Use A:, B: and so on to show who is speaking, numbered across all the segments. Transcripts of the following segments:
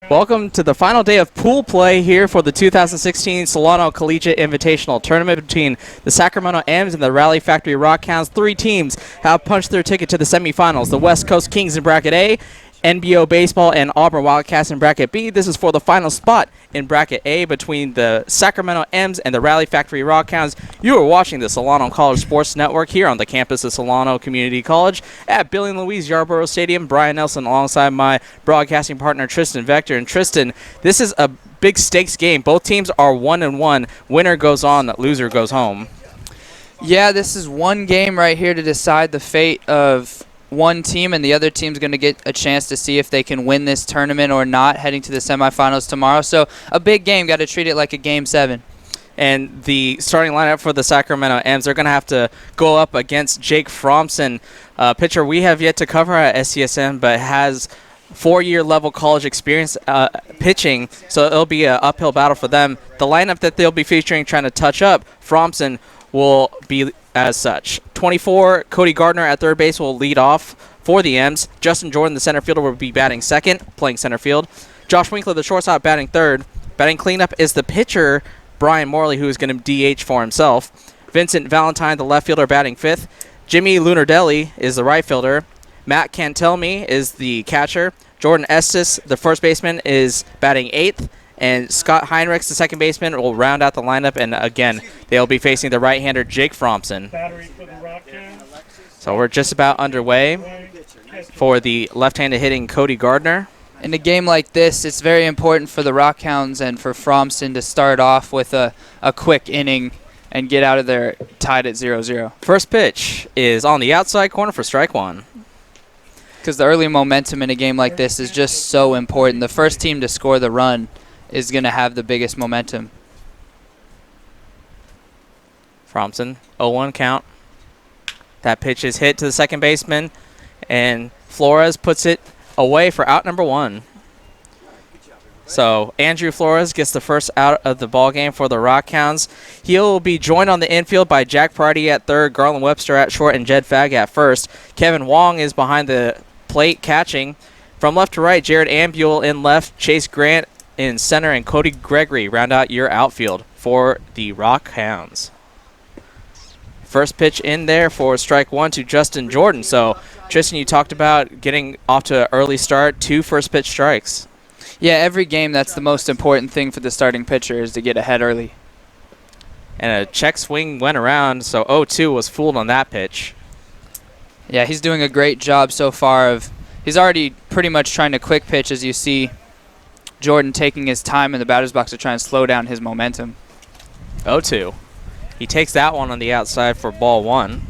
A: Welcome to the final day of pool play here for the 2016 Solano Collegiate Invitational Tournament between the Sacramento M's and the Rally Factory Rock Hounds. Three teams have punched their ticket to the semifinals. The West Coast Kings in Bracket A, NBO Baseball, and Auburn Wildcats in Bracket B. This is for the final spot in Bracket A between the Sacramento M's and the Rally Factory Rock Hounds. You are watching the Solano College Sports Network here on the campus of Solano Community College at Billy and Louise Yarborough Stadium. Brian Nelson alongside my broadcasting partner Tristan Vector. And Tristan, this is a big stakes game. Both teams are 1-1. Winner goes on, loser goes home.
B: Yeah, this is one game right here to decide the fate of one team, and the other team's going to get a chance to see if they can win this tournament or not heading to the semifinals tomorrow. So a big game. Got to treat it like a Game 7.
A: And the starting lineup for the Sacramento M's, they're going to have to go up against Jake Fromson, a pitcher we have yet to cover at SCSN, but has four-year level college experience pitching, so it'll be an uphill battle for them. The lineup that they'll be featuring trying to touch up, Fromson will be as such. 24, Cody Gardner at third base will lead off for the M's. Justin Jordan, the center fielder, will be batting second, playing center field. Josh Winkler, the shortstop, batting third. Batting cleanup is the pitcher, Brian Morley, who is going to DH for himself. Vincent Valentine, the left fielder, batting fifth. Jimmy Lunardelli is the right fielder. Matt Cantelmi is the catcher. Jordan Estes, the first baseman, is batting eighth. And Scott Heinrichs, the second baseman, will round out the lineup. And again, they'll be facing the right-hander Jake Fromson. So we're just about underway for the left-handed hitting Cody Gardner.
B: In a game like this, it's very important for the Rock Hounds and for Fromson to start off with a quick inning and get out of there tied at 0-0.
A: First pitch is on the outside corner for strike one.
B: Because the early momentum in a game like this is just so important. The first team to score the run is going to have the biggest momentum.
A: Fromson, 0-1 count. That pitch is hit to the second baseman, and Flores puts it away for out number one. So Andrew Flores gets the first out of the ball game for the Rock Hounds. He'll be joined on the infield by Jack Pridey at third, Garland Webster at short, and Jed Fagg at first. Kevin Wong is behind the plate catching. From left to right, Jared Ambule in left, Chase Grant in center, and Cody Gregory round out your outfield for the Rock Hounds. First pitch in there for strike one to Justin Jordan. So, Tristan, you talked about getting off to an early start, 2 first pitch strikes.
B: Yeah, every game that's the most important thing for the starting pitcher is to get ahead early.
A: And a check swing went around, so 0-2 was fooled on that pitch.
B: Yeah, he's doing a great job so far. He's already pretty much trying to quick pitch, as you see Jordan taking his time in the batter's box to try and slow down his momentum.
A: 0-2. He takes that one on the outside for ball one.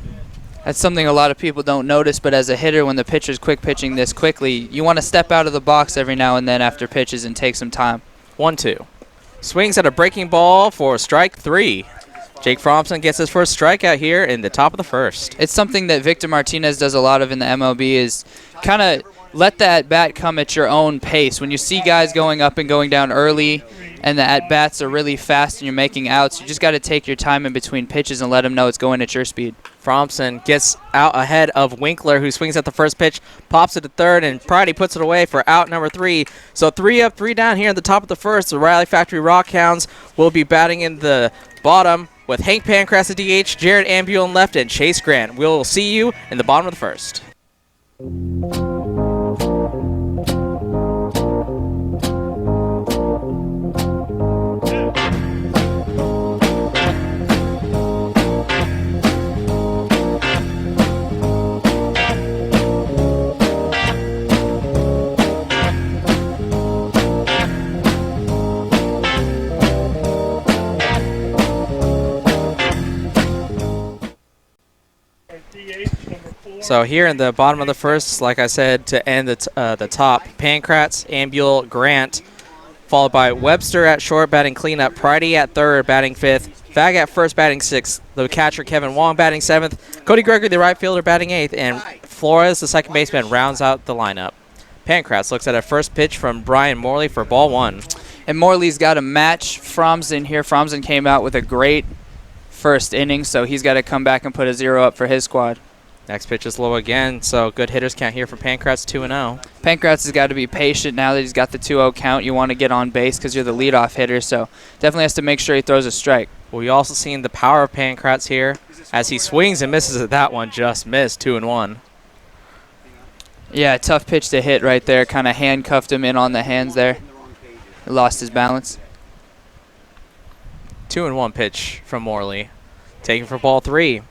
B: That's something a lot of people don't notice, but as a hitter, when the pitcher's quick pitching this quickly, you want to step out of the box every now and then after pitches and take some time.
A: 1-2. Swings at a breaking ball for strike 3. Jake Fromson gets his first strikeout here in the top of the first.
B: It's something that Victor Martinez does a lot of in the MLB, is kind of let the at-bat come at your own pace. When you see guys going up and going down early and the at-bats are really fast and you're making outs, you just got to take your time in between pitches and let them know it's going at your speed.
A: Fromson gets out ahead of Winkler, who swings at the first pitch, pops it to third, and Pridey puts it away for out number 3. So 3 up, 3 down here in the top of the first. The Rally Factory Rock Hounds will be batting in the bottom with Hank Pancras at DH, Jared Ambule in left, and Chase Grant. We'll see you in the bottom of the first. So here in the bottom of the first, like I said, to end the top, Pancratz, Ambule, Grant, followed by Webster at short, batting cleanup, Pridey at third, batting fifth, Fagg at first, batting sixth, the catcher Kevin Wong batting seventh, Cody Gregory, the right fielder, batting eighth, and Flores, the second baseman, rounds out the lineup. Pancratz looks at a first pitch from Brian Morley for ball one.
B: And Morley's got to match Fromson here. Fromson came out with a great first inning, so he's got to come back and put a 0 up for his squad.
A: Next pitch is low again, so good hitters count here for Pancratz, 2-0.
B: Pancratz has got to be patient now that he's got the 2-0 count. You want to get on base because you're the leadoff hitter, so definitely has to make sure he throws a strike.
A: We also seen the power of Pancratz here as he swings and misses at that one. Just missed, 2-1.
B: Yeah, tough pitch to hit right there. Kind of handcuffed him in on the hands there. He lost his balance.
A: 2-1 pitch from Morley. Taking for ball 3.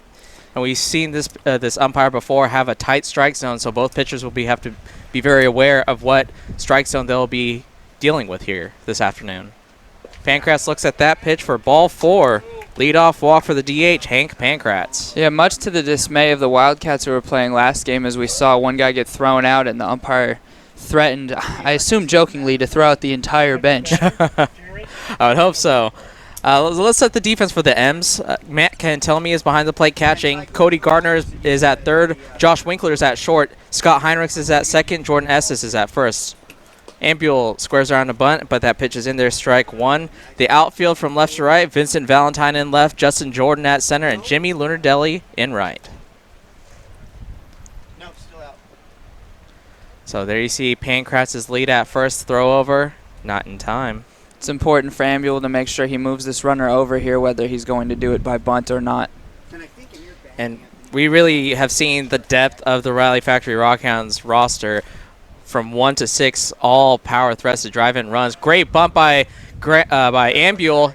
A: And we've seen this this umpire before have a tight strike zone, so both pitchers will have to be very aware of what strike zone they'll be dealing with here this afternoon. Pancratz looks at that pitch for ball 4. Leadoff walk for the DH, Hank Pancratz.
B: Yeah, much to the dismay of the Wildcats who were playing last game, as we saw one guy get thrown out and the umpire threatened, I assume jokingly, to throw out the entire bench.
A: I would hope so. Let's set the defense for the M's. Matt Cantelmi is behind the plate catching. Cody Gardner is at third. Josh Winkler is at short. Scott Heinrichs is at second. Jordan Estes is at first. Ambule squares around a bunt, but that pitch is in there, strike 1. The outfield from left to right, Vincent Valentine in left, Justin Jordan at center, and Jimmy Lunardelli in right.
C: Nope, still out.
A: So there you see Pankratz's lead at first, throw over, not in time.
B: It's important for Ambule to make sure he moves this runner over here, whether he's going to do it by bunt or not.
A: And we really have seen the depth of the Rally Factory Rock Hounds roster. From 1 to 6, all power threats to drive-in runs. Great bump by Ambule.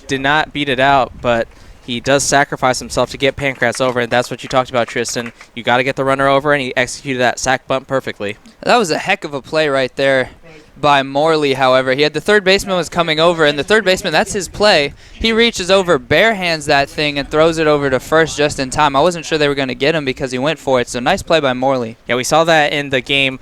A: Did not beat it out, but he does sacrifice himself to get Pancratz over, and that's what you talked about, Tristan. You got to get the runner over, and he executed that sac bunt perfectly.
B: That was a heck of a play right there by Morley, however. He had the third baseman was coming over, and the third baseman, that's his play. He reaches over, bare hands that thing, and throws it over to first just in time. I wasn't sure they were going to get him because he went for it, so nice play by Morley.
A: Yeah, we saw that in the game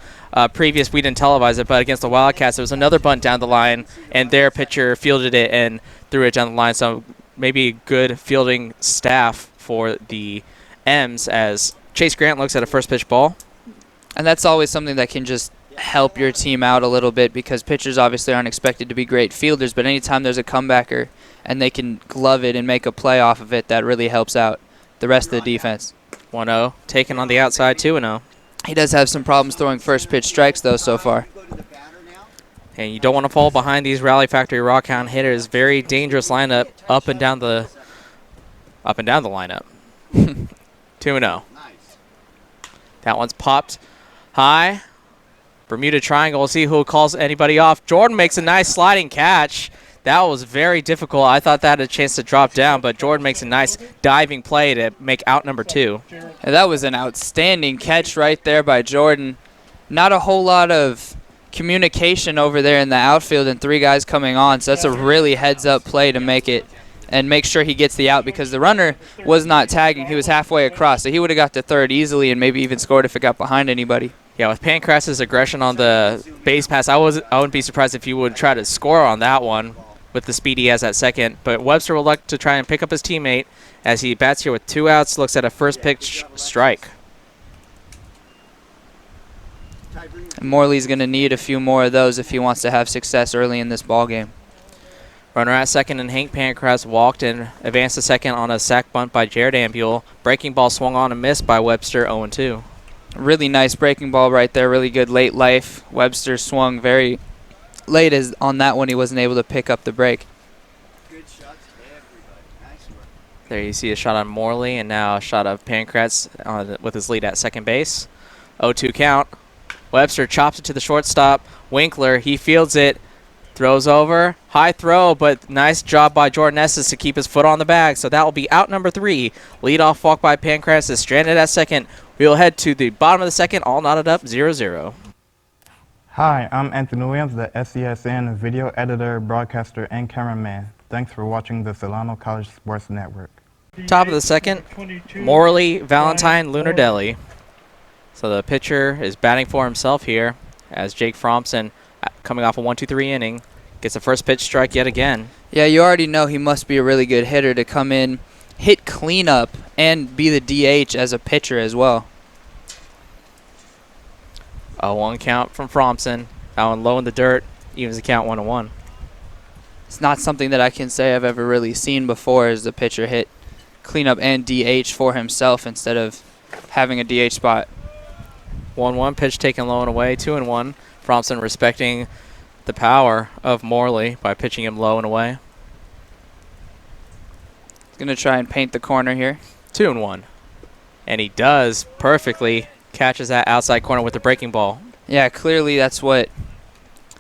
A: previous. We didn't televise it, but against the Wildcats, it was another bunt down the line, and their pitcher fielded it and threw it down the line. So maybe good fielding staff for the M's as Chase Grant looks at a first pitch ball.
B: And that's always something that can just help your team out a little bit because pitchers obviously aren't expected to be great fielders, but anytime there's a comebacker and they can glove it and make a play off of it, that really helps out the rest of the defense.
A: 1-0, taken on the outside, 2-0.
B: He does have some problems throwing first pitch strikes, though, so far.
A: And you don't want to fall behind these Rally Factory Rock Hound hitters. Very dangerous lineup up and down the lineup. 2-0. That one's popped high. Bermuda Triangle. We'll see who calls anybody off. Jordan makes a nice sliding catch. That was very difficult. I thought that had a chance to drop down, but Jordan makes a nice diving play to make out number 2.
B: And that was an outstanding catch right there by Jordan. Not a whole lot of communication over there in the outfield and 3 guys coming on, so that's a really heads-up play to make it and make sure he gets the out because the runner was not tagging. He was halfway across, so he would have got to third easily and maybe even scored if it got behind anybody.
A: Yeah, with Pankratz's aggression on the base pass, I wouldn't be surprised if he would try to score on that one with the speed he has at second. But Webster will look to try and pick up his teammate as he bats here with 2 outs, looks at a first pitch strike.
B: And Morley's going to need a few more of those if he wants to have success early in this ball game.
A: Runner at second, and Hank Pancratz walked and advanced to second on a sac bunt by Jared Ambule. Breaking ball swung on and missed by Webster, 0-2.
B: Really nice breaking ball right there. Really good late life. Webster swung very late as on that one. He wasn't able to pick up the break.
C: Good shots to everybody. Nice work.
A: There you see a shot on Morley and now a shot of Pancratz with his lead at second base. 0-2 count. Webster chops it to the shortstop. Winkler, he fields it. Throws over. High throw, but nice job by Jordan Estes to keep his foot on the bag. So that will be out number 3. Leadoff walk by Pancratz is stranded at second. We'll head to the bottom of the second, all knotted up, 0-0.
D: Hi, I'm Anthony Williams, the SCSN video editor, broadcaster, and cameraman. Thanks for watching the Solano College Sports Network.
A: Top of the second, Morley, Valentine, Lunardelli. So the pitcher is batting for himself here as Jake Fromson, coming off a 1-2-3 inning, gets a first pitch strike yet again.
B: Yeah, you already know he must be a really good hitter to come in, hit cleanup, and be the DH as a pitcher as well.
A: A 1 count from Fromson. That one low in the dirt, evens the count 1-1.
B: It's not something that I can say I've ever really seen before as the pitcher hit cleanup and DH for himself instead of having a DH spot.
A: 1-1 pitch taken low and away. 2-1. Fromson respecting the power of Morley by pitching him low and away.
B: Going to try and paint the corner here.
A: 2-1. And he does perfectly. Catches that outside corner with the breaking ball.
B: Yeah, clearly that's what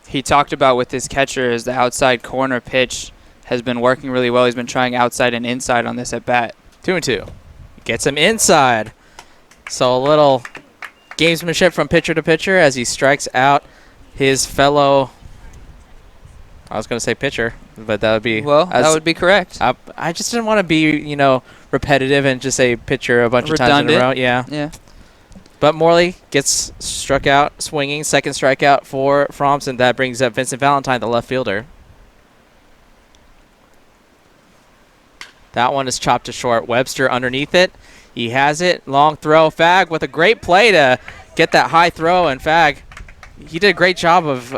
B: he talked about with his catcher, is the outside corner pitch has been working really well. He's been trying outside and inside on this at bat.
A: 2-2. Gets him inside. So a little gamesmanship from pitcher to pitcher as he strikes out his fellow, I was going to say pitcher, but that would be...
B: Well, that would be correct.
A: I just didn't want to be, repetitive and just say pitcher a bunch of times in a row. Yeah. But Morley gets struck out swinging. Second strikeout for Fromson. That brings up Vincent Valentine, the left fielder. That one is chopped to short. Webster underneath it. He has it. Long throw. Fag with a great play to get that high throw. And Fag, he did a great job of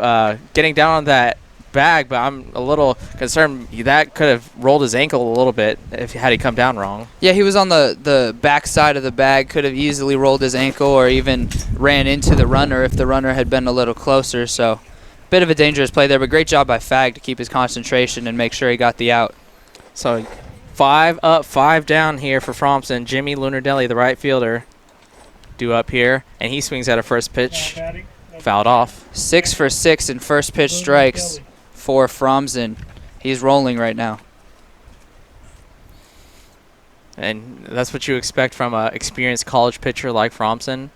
A: getting down on that bag, but I'm a little concerned that could have rolled his ankle a little bit had he come down wrong.
B: Yeah, he was on the back side of the bag, could have easily rolled his ankle or even ran into the runner if the runner had been a little closer. So bit of a dangerous play there, but great job by Fag to keep his concentration and make sure he got the out.
A: So 5 up, 5 down here for Fromson. Jimmy Lunardelli, the right fielder, due up here, and he swings at a first pitch, fouled off.
B: 6 for 6 in first pitch strikes for Fromson. He's rolling right now.
A: And that's what you expect from an experienced college pitcher like Fromson.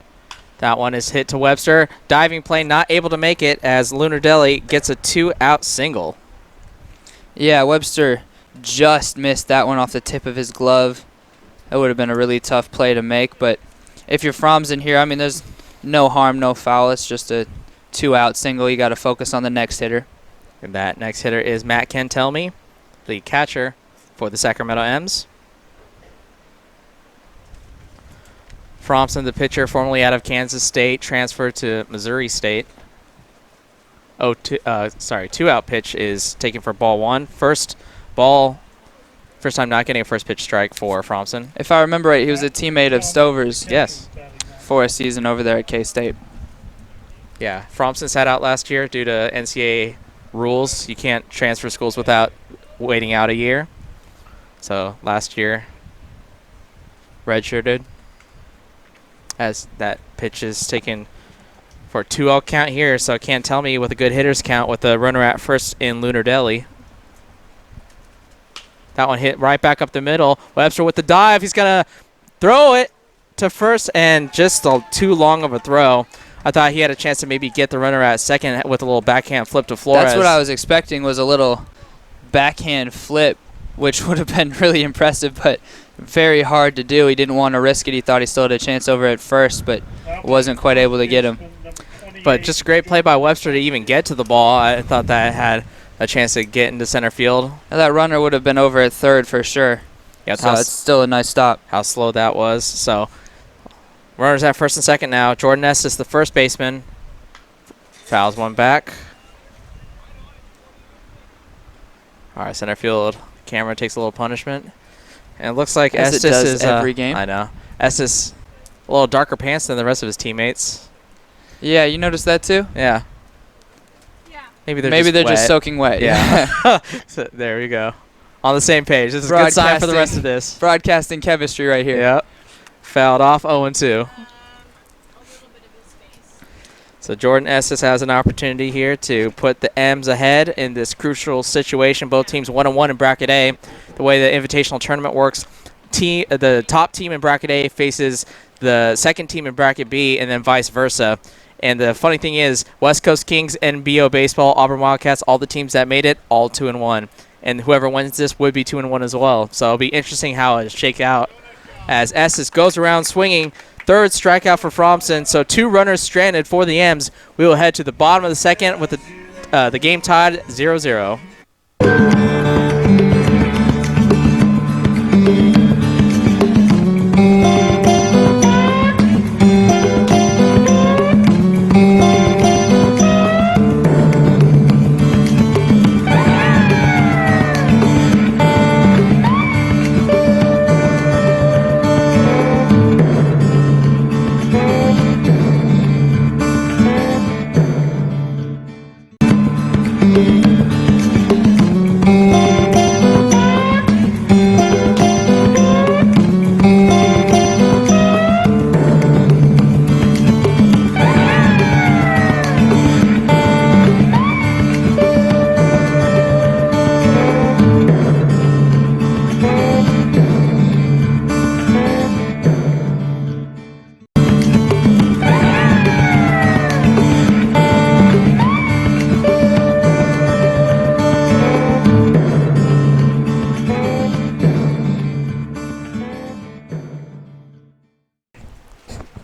A: That one is hit to Webster. Diving play, not able to make it as Lunardelli gets a 2-out single.
B: Yeah, Webster just missed that one off the tip of his glove. That would have been a really tough play to make, but if you're Fromson here, I mean, there's no harm, no foul. It's just a 2-out single. You got to focus on the next hitter.
A: And that next hitter is Matt Kentelme, the catcher for the Sacramento M's. Fromson, the pitcher, formerly out of Kansas State, transferred to Missouri State. 2-out pitch is taken for ball 1. First time not getting a first pitch strike for Fromson.
B: If I remember right, he was a teammate of Stover's.
A: Yes.
B: For a season over there at K-State.
A: Yeah, Fromson sat out last year due to NCAA rules. You can't transfer schools without waiting out a year. So last year, redshirted. As that pitch is taken for a 2-0 count here, so Kentelme with a good hitter's count with the runner at first in Lunardelli. That one hit right back up the middle. Webster with the dive. He's going to throw it to first, and just too long of a throw. I thought he had a chance to maybe get the runner at second with a little backhand flip to Flores.
B: That's what I was expecting, was a little backhand flip, which would have been really impressive, but very hard to do. He didn't want to risk it. He thought he still had a chance over at first, but wasn't quite able to get him.
A: But just a great play by Webster to even get to the ball. I thought that had a chance to get into center field.
B: Now that runner would have been over at third for sure.
A: Yeah,
B: so it's still a nice stop.
A: How slow that was. So runners at first and second now. Jordan Estes, the first baseman, fouls one back. All right, center field camera takes a little punishment. And it looks like
B: As
A: Estes
B: it does
A: is
B: every game.
A: I know. Estes a little darker pants than the rest of his teammates.
B: Yeah, you noticed that too?
A: Yeah. Maybe they're
B: just
A: wet.
B: soaking wet.
A: Yeah. So there we go. On the same page. This is a good sign for the rest of this.
B: Broadcasting chemistry right here.
A: Yep. Fouled off 0-2. So Jordan Estes has an opportunity here to put the M's ahead in this crucial situation. Both teams 1-1 in Bracket A. The way the Invitational tournament works, the top team in Bracket A faces the second team in Bracket B, and then vice versa. And the funny thing is, West Coast Kings, NBO Baseball, Auburn Wildcats, all the teams that made it, all 2-1. And whoever wins this would be 2-1 as well. So it'll be interesting how it shake out as Estes goes around swinging. Third strikeout for Fromson. So 2 runners stranded for the M's. We will head to the bottom of the second with the game tied 0-0.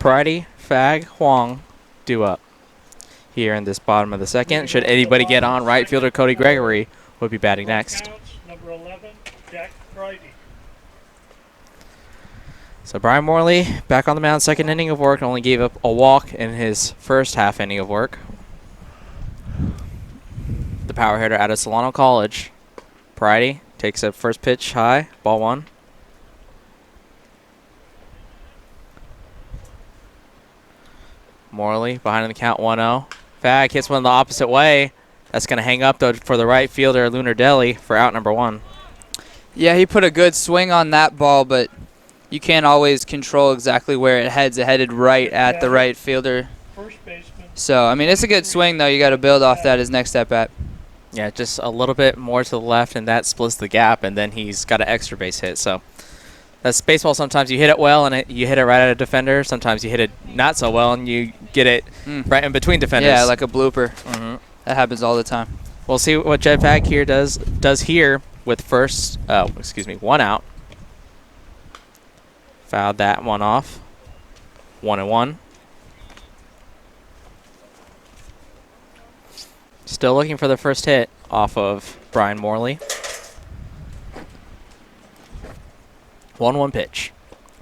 A: Pridey, Fag, Huang due up here in this bottom of the second. Should anybody get on, right fielder Cody Gregory would be batting next.
E: Number 11, Jack Friday.
A: So Brian Morley back on the mound, second inning of work, only gave up a walk in his first half inning of work. The power hitter out of Solano College. Pridey takes a first pitch high, ball one. Morley behind in the count 1-0. Fag hits one the opposite way. That's going to hang up, though, for the right fielder, Lunardelli, for out number one.
B: Yeah, he put a good swing on that ball, but you can't always control exactly where it heads. It headed right at the right fielder.
E: First baseman.
B: So, I mean, it's a good swing, though. You got to build off that his next at-bat.
A: Yeah, just a little bit more to the left, and that splits the gap, and then he's got an extra base hit. So that's baseball. Sometimes you hit it well, and you hit it right at a defender. Sometimes you hit it not so well, and you get it right in between defenders.
B: Yeah, like a blooper.
A: Mm-hmm.
B: That happens all the time.
A: We'll see what Jed Fag here does here with one out. Fouled that one off. 1-1. Still looking for the first hit off of Brian Morley. 1-1 pitch.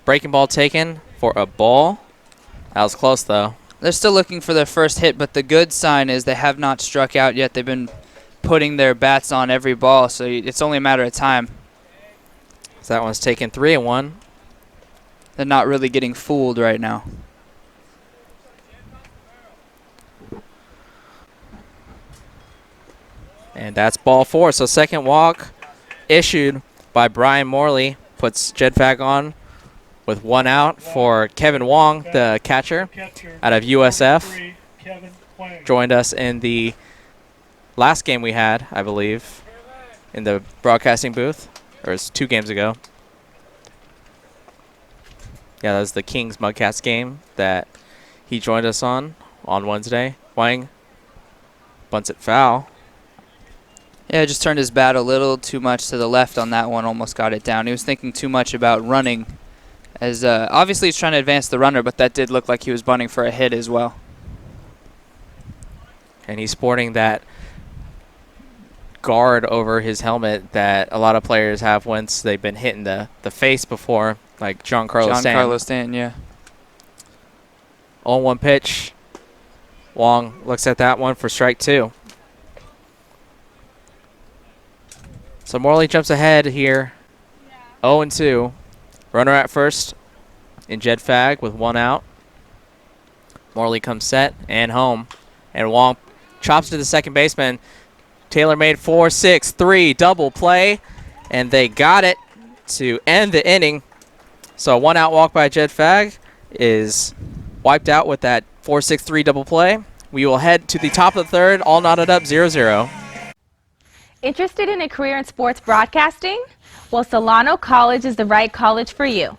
A: Breaking ball taken for a ball. That was close, though.
B: They're still looking for their first hit, but the good sign is they have not struck out yet. They've been putting their bats on every ball, so it's only a matter of time.
A: So that one's taken 3-1.
B: They're not really getting fooled right now.
A: And that's ball four. So second walk issued by Brian Morley. Puts Jed Fag on with one out for Kevin Wong, the catcher out of USF. Joined us in the last game we had, I believe, in the broadcasting booth. Or it's 2 games ago. Yeah, that was the Kings Mudcats game that he joined us on Wednesday. Wang bunts it foul.
B: Yeah, just turned his bat a little too much to the left on that one. Almost got it down. He was thinking too much about running. As obviously he's trying to advance the runner, but that did look like he was bunting for a hit as well.
A: And he's sporting that guard over his helmet that a lot of players have once they've been hit in the face before, like Giancarlo
B: Stanton, yeah.
A: 0-1 pitch. Wong looks at that one for strike 2. So Morley jumps ahead here. 0-2. Runner at first in Jed Fag with 1 out. Morley comes set and home. And Wong chops to the second baseman. Taylor made 4-6-3 double play. And they got it to end the inning. So a 1 out walk by Jed Fag is wiped out with that 4-6-3 double play. We will head to the top of the third, all knotted up 0-0.
F: Interested in a career in sports broadcasting? Well, Solano College is the right college for you.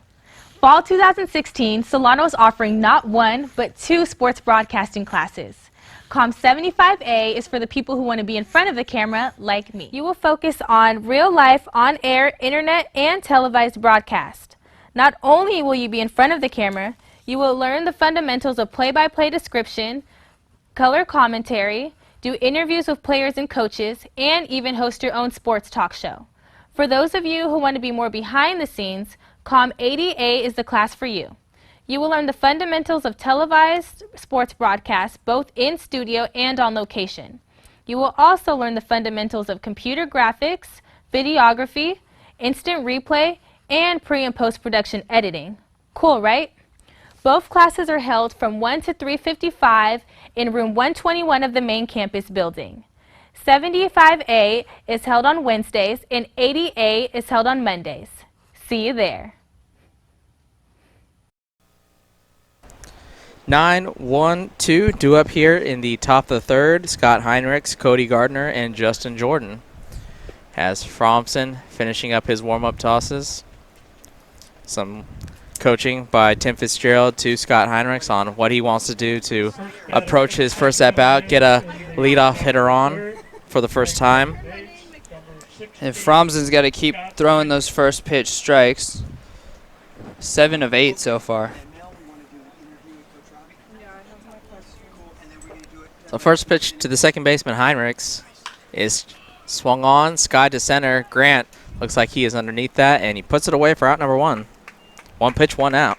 F: Fall 2016, Solano is offering not 1, but 2 sports broadcasting classes. COM 75A is for the people who want to be in front of the camera, like me. You will focus on real-life, on-air, internet, and televised broadcast. Not only will you be in front of the camera, you will learn the fundamentals of play-by-play description, color commentary, do interviews with players and coaches, and even host your own sports talk show. For those of you who want to be more behind the scenes, COM 80A is the class for you. You will learn the fundamentals of televised sports broadcasts, both in studio and on location. You will also learn the fundamentals of computer graphics, videography, instant replay, and pre- and post-production editing. Cool, right? Both classes are held from 1 to 3:55 in room 121 of the main campus building. 75A is held on Wednesdays and 80A is held on Mondays. See you there.
A: 9-1-2 due up here in the top of the third. Scott Heinrichs, Cody Gardner, and Justin Jordan. Has Fromson finishing up his warm-up tosses. Some coaching by Tim Fitzgerald to Scott Heinrichs on what he wants to do to approach his first at-bat, get a leadoff hitter on for the first time.
B: And Fromson's got to keep throwing those first pitch strikes. 7 of 8 so far.
A: So first pitch to the second baseman, Heinrichs, is swung on, sky to center. Grant looks like he is underneath that, and he puts it away for out number 1. 1 pitch, 1 out.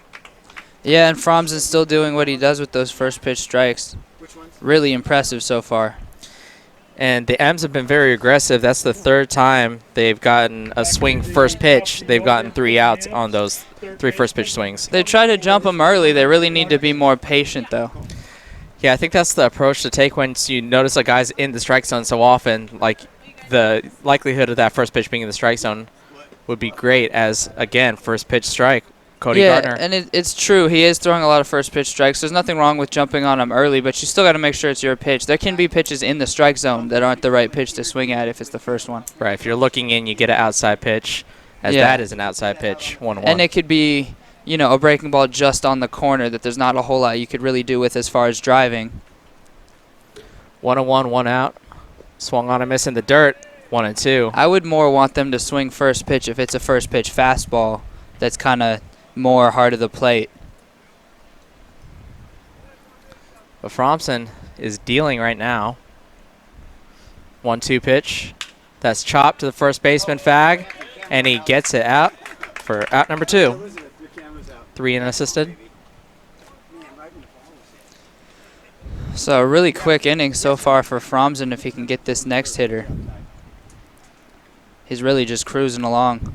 B: Yeah, and Fromson's still doing what he does with those first pitch strikes. Really impressive so far.
A: And the M's have been very aggressive. That's the third time they've gotten a swing first pitch. They've gotten 3 outs on those 3 first pitch swings.
B: They try to jump them early. They really need to be more patient, though.
A: Yeah, I think that's the approach to take when you notice a guy's in the strike zone so often. Like, the likelihood of that first pitch being in the strike zone would be great as, again, first pitch strike. Cody Gardner.
B: And it's true. He is throwing a lot of first pitch strikes. There's nothing wrong with jumping on him early, but you still got to make sure it's your pitch. There can be pitches in the strike zone that aren't the right pitch to swing at if it's the first one.
A: Right. If you're looking in, you get an outside pitch, as that is an outside pitch, 1-1.
B: And it could be, you know, a breaking ball just on the corner that there's not a whole lot you could really do with as far as driving.
A: 1-1, 1 out. Swung on and miss in the dirt. 1-2.
B: I would more want them to swing first pitch if it's a first pitch fastball that's kind of more hard of the plate.
A: But Fromson is dealing right now. 1-2 pitch. That's chopped to the first baseman, Fag, and he gets it out for out number 2. 3 unassisted.
B: So a really quick inning so far for Fromson if he can get this next hitter. He's really just cruising along.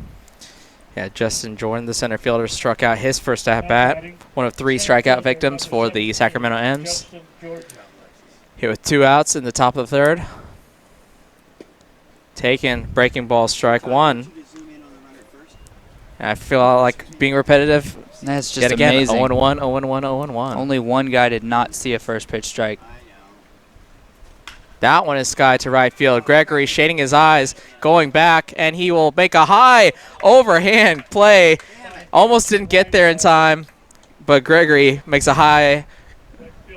A: Yeah, Justin Jordan, the center fielder, struck out his first at-bat. One of 3 strikeout victims for the Sacramento M's. Hit with 2 outs in the top of the third. Taken, breaking ball, strike 1. And I feel like being repetitive.
B: That's just
A: yet again,
B: amazing.
A: 0-1, 0-1, 0-1.
B: Only one guy did not see a first pitch strike.
A: That one is sky to right field. Gregory shading his eyes, going back, and he will make a high overhand play. Almost didn't get there in time, but Gregory makes a high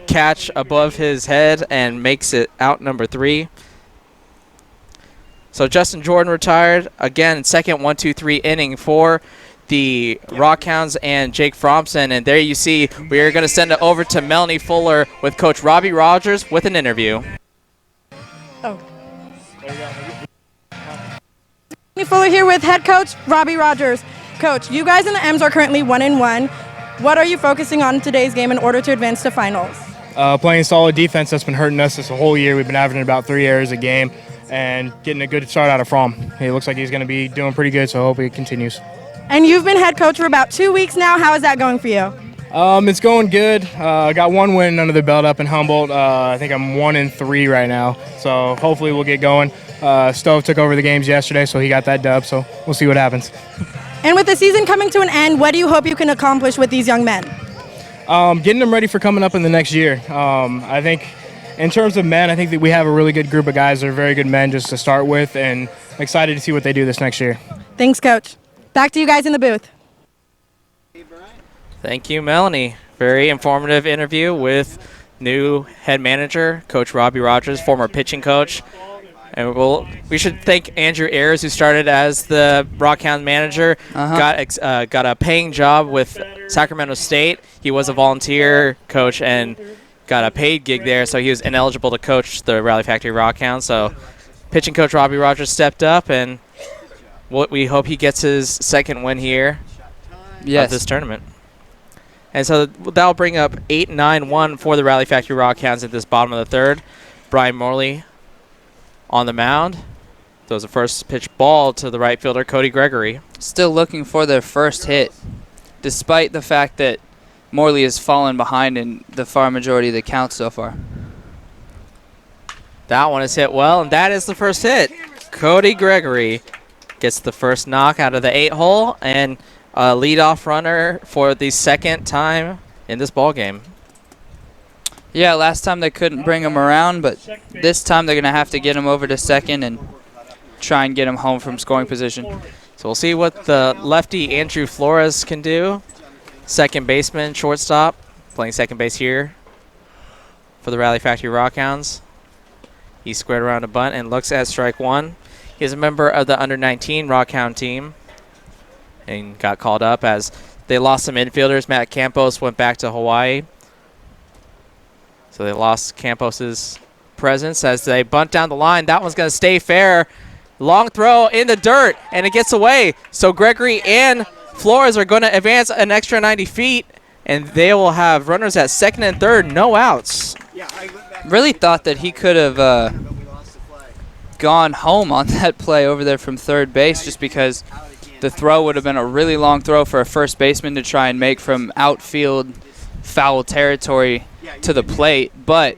A: catch above his head and makes it out number 3. So Justin Jordan retired. Again, second 1-2-3 inning for the Rock Hounds and Jake Fromson. And there you see, we are going to send it over to Melanie Fuller with Coach Robbie Rogers with an interview.
G: Fuller here with head coach Robbie Rogers. Coach, you guys in the M's are currently 1-1. What are you focusing on in today's game in order to advance to finals?
H: Playing solid defense that's been hurting us this whole year. We've been averaging about 3 errors a game and getting a good start out of Fromm. He looks like he's going to be doing pretty good, so I hope it continues.
G: And you've been head coach for about 2 weeks now. How is that going for you?
H: It's going good. I got 1 win under the belt up in Humboldt. I think I'm 1-3 right now, so hopefully we'll get going. Stove took over the games yesterday, so he got that dub, so we'll see what happens.
G: And with the season coming to an end, what do you hope you can accomplish with these young men?
H: Getting them ready for coming up in the next year. I think in terms of men, I think that we have a really good group of guys that are very good men just to start with, and I'm excited to see what they do this next year.
G: Thanks, Coach. Back to you guys in the booth.
A: Thank you, Melanie. Very informative interview with new head manager, Coach Robbie Rogers, former pitching coach. And we should thank Andrew Ayers, who started as the Rockhound manager, got a paying job with Sacramento State. He was a volunteer coach and got a paid gig there, so he was ineligible to coach the Rally Factory Rock Hounds. So pitching coach Robbie Rogers stepped up, and we hope he gets his second win here of this tournament. And so that'll bring up 8-9-1 for the Rally Factory Rock Hounds at this bottom of the third. Brian Morley on the mound. Throws a first pitch ball to the right fielder, Cody Gregory.
B: Still looking for their first hit, despite the fact that Morley has fallen behind in the far majority of the counts so far.
A: That one is hit well, and that is the first hit. Cody Gregory gets the first knock out of the 8-hole and a leadoff runner for the second time in this ball game.
B: Yeah, last time they couldn't bring him around, but this time they're going to have to get him over to second and try and get him home from scoring position.
A: So we'll see what the lefty Andrew Flores can do. Second baseman, shortstop, playing second base here for the Rally Factory Rock Hounds. He squared around a bunt and looks at strike one. He's a member of the under-19 Rock Hound team and got called up as they lost some infielders. Matt Campos went back to Hawaii. So they lost Campos's presence as they bunt down the line. That one's going to stay fair. Long throw in the dirt, and it gets away. So Gregory and Flores are going to advance an extra 90 feet, and they will have runners at second and third, no outs.
B: Really thought that he could have gone home on that play over there from third base, just because the throw would have been a really long throw for a first baseman to try and make from outfield foul territory to the plate. But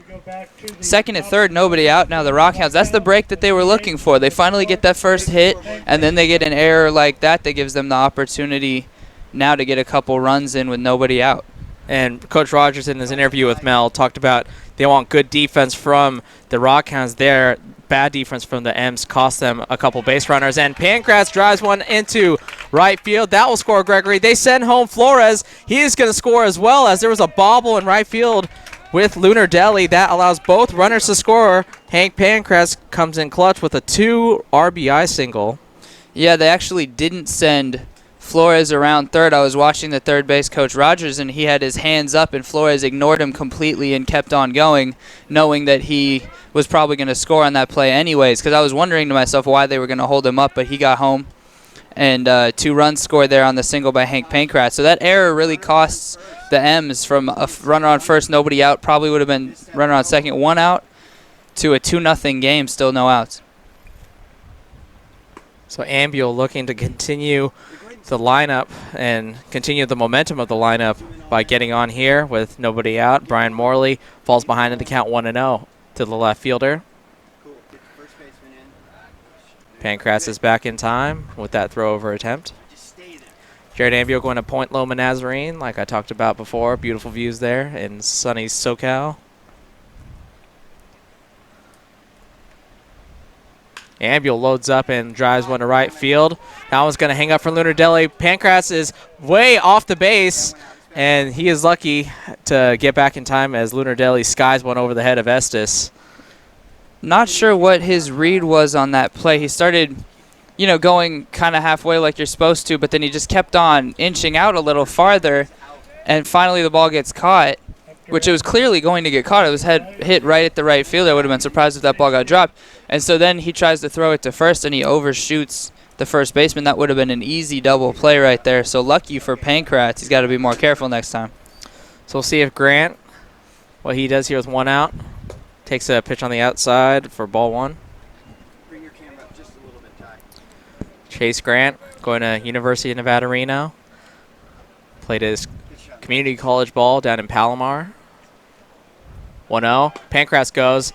B: second and third, nobody out. Now the Rock Hounds, that's the break that they were looking for. They finally get that first hit, and then they get an error like that that gives them the opportunity now to get a couple runs in with nobody out.
A: And Coach Rogers in his interview with Mel talked about they want good defense from the Rock Hounds there. Bad defense from the M's cost them a couple base runners. And Pancratz drives one into right field. That will score Gregory. They send home Flores. He is going to score as well, as there was a bobble in right field with Lunar Deli. That allows both runners to score. Hank Pancratz comes in clutch with a 2 RBI single.
B: Yeah, they actually didn't send Flores around third. I was watching the third base coach Rogers, and he had his hands up, and Flores ignored him completely and kept on going, knowing that he was probably going to score on that play anyways, because I was wondering to myself why they were going to hold him up, but he got home, and 2 runs scored there on the single by Hank Pancratz. So that error really costs the M's from a runner on first, nobody out, probably would have been runner on second, 1 out, to a 2-0 game, still no outs.
A: So Ambuel looking to continue the lineup and continue the momentum of the lineup by getting on here with nobody out. Brian Morley falls behind in the count 1-0 to the left fielder. Pancratz is back in time with that throw over attempt. Jared Ambuel going to Point Loma Nazarene, like I talked about before. Beautiful views there in sunny SoCal. Ambuel loads up and drives one to right field. That one's going to hang up for Lunar Deli. Pancratz is way off the base, and he is lucky to get back in time as Lunar Deli skies one over the head of Estes.
B: Not sure what his read was on that play. He started, going kind of halfway like you're supposed to, but then he just kept on inching out a little farther, and finally the ball gets caught, which it was clearly going to get caught. It was hit right at the right field. I would have been surprised if that ball got dropped. And so then he tries to throw it to first, and he overshoots the first baseman. That would have been an easy double play right there. So lucky for Pancratz. He's got to be more careful next time.
A: So we'll see if Grant, what he does here with 1 out, takes a pitch on the outside for ball 1.
C: Bring your camera up just a little bit, Ty.
A: Chase Grant going to University of Nevada, Reno. Played his community college ball down in Palomar. 1-0. Pancratz goes.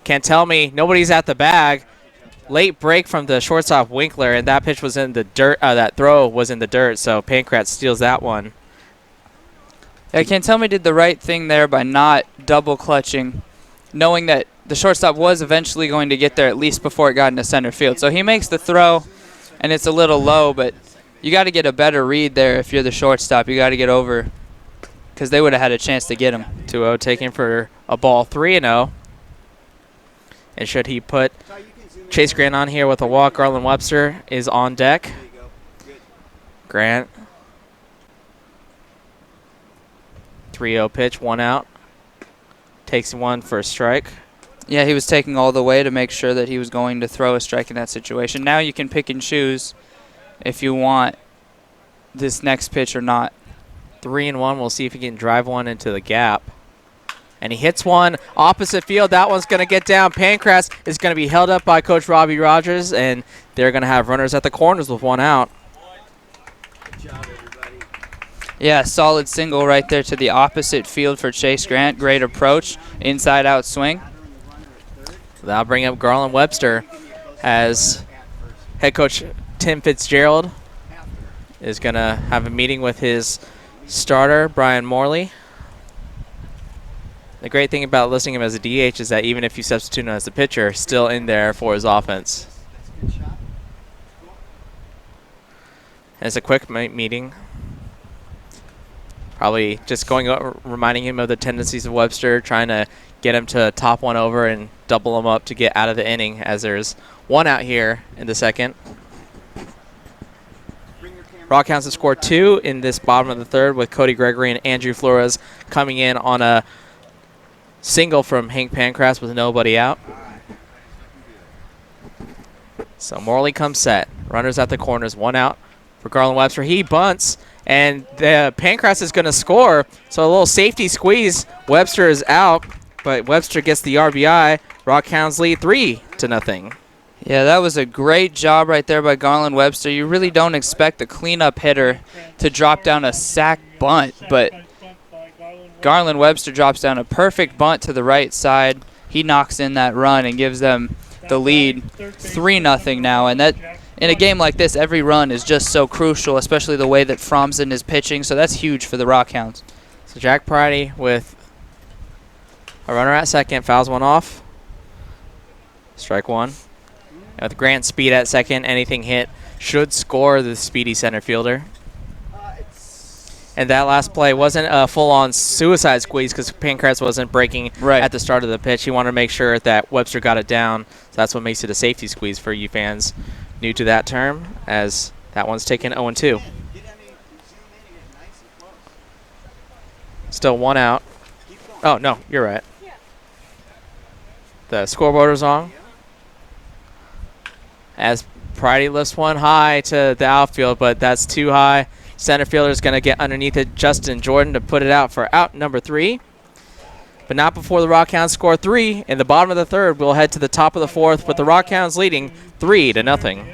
A: Can't tell me nobody's at the bag. Late break from the shortstop Winkler, and that pitch was in the dirt. That throw was in the dirt, so Pancratz steals that one.
B: Yeah, Can't tell me did the right thing there by not double clutching, knowing that the shortstop was eventually going to get there at least before it got into center field. So he makes the throw, and it's a little low, but you got to get a better read there if you're the shortstop. You got to get over, because they would have had a chance to get him.
A: 2-0 taken for a ball. 3-0. And should he put Chase Grant on here with a walk, Garland Webster is on deck. Grant. 3-0 pitch, 1 out. Takes one for a strike.
B: Yeah, he was taking all the way to make sure that he was going to throw a strike in that situation. Now you can pick and choose if you want this next pitch or not.
A: 3-1. We'll see if he can drive one into the gap. And he hits one opposite field. That one's going to get down. Pancratz is going to be held up by Coach Robbie Rogers, and they're going to have runners at the corners with 1 out.
C: Good job, everybody.
B: Yeah, solid single right there to the opposite field for Chase Grant. Great approach, inside-out swing.
A: So that'll bring up Garland Webster as head coach Tim Fitzgerald is going to have a meeting with his starter, Brian Morley. The great thing about listing him as a DH is that even if you substitute him as a pitcher, still in there for his offense. And it's a quick meeting. Probably just going over, reminding him of the tendencies of Webster, trying to get him to top one over and double him up to get out of the inning, as there's one out here in the second. Rock Hounds have scored 2 in this bottom of the third, with Cody Gregory and Andrew Flores coming in on a single from Hank Pancras with nobody out. So Morley comes set. Runners at the corners, 1 out for Garland Webster. He bunts, and the Pancras is going to score. So a little safety squeeze. Webster is out, but Webster gets the RBI. Rock Hounds lead 3-0.
B: Yeah, that was a great job right there by Garland Webster. You really don't expect the cleanup hitter to drop down a sac bunt, but Garland Webster drops down a perfect bunt to the right side. He knocks in that run and gives them the lead 3-0 now. And that, in a game like this, every run is just so crucial, especially the way that Fromsen is pitching. So that's huge for the Rock Hounds.
A: So Jack Pridey with a runner at second, fouls one off. Strike one. And with Grant Speed at second, anything hit should score the speedy center fielder. And that last play wasn't a full-on suicide squeeze because Pancras wasn't breaking at the start of the pitch. He wanted to make sure that Webster got it down. So that's what makes it a safety squeeze for you fans new to that term, as that one's taken 0-2. Still 1 out. Oh, no, you're right. The scoreboard is on. As Pridey lifts one high to the outfield, but that's too high. Center fielder is going to get underneath it, Justin Jordan, to put it out for out number 3. But not before the Rock Hounds score 3. In the bottom of the third, we'll head to the top of the fourth with the Rock Hounds leading 3-0.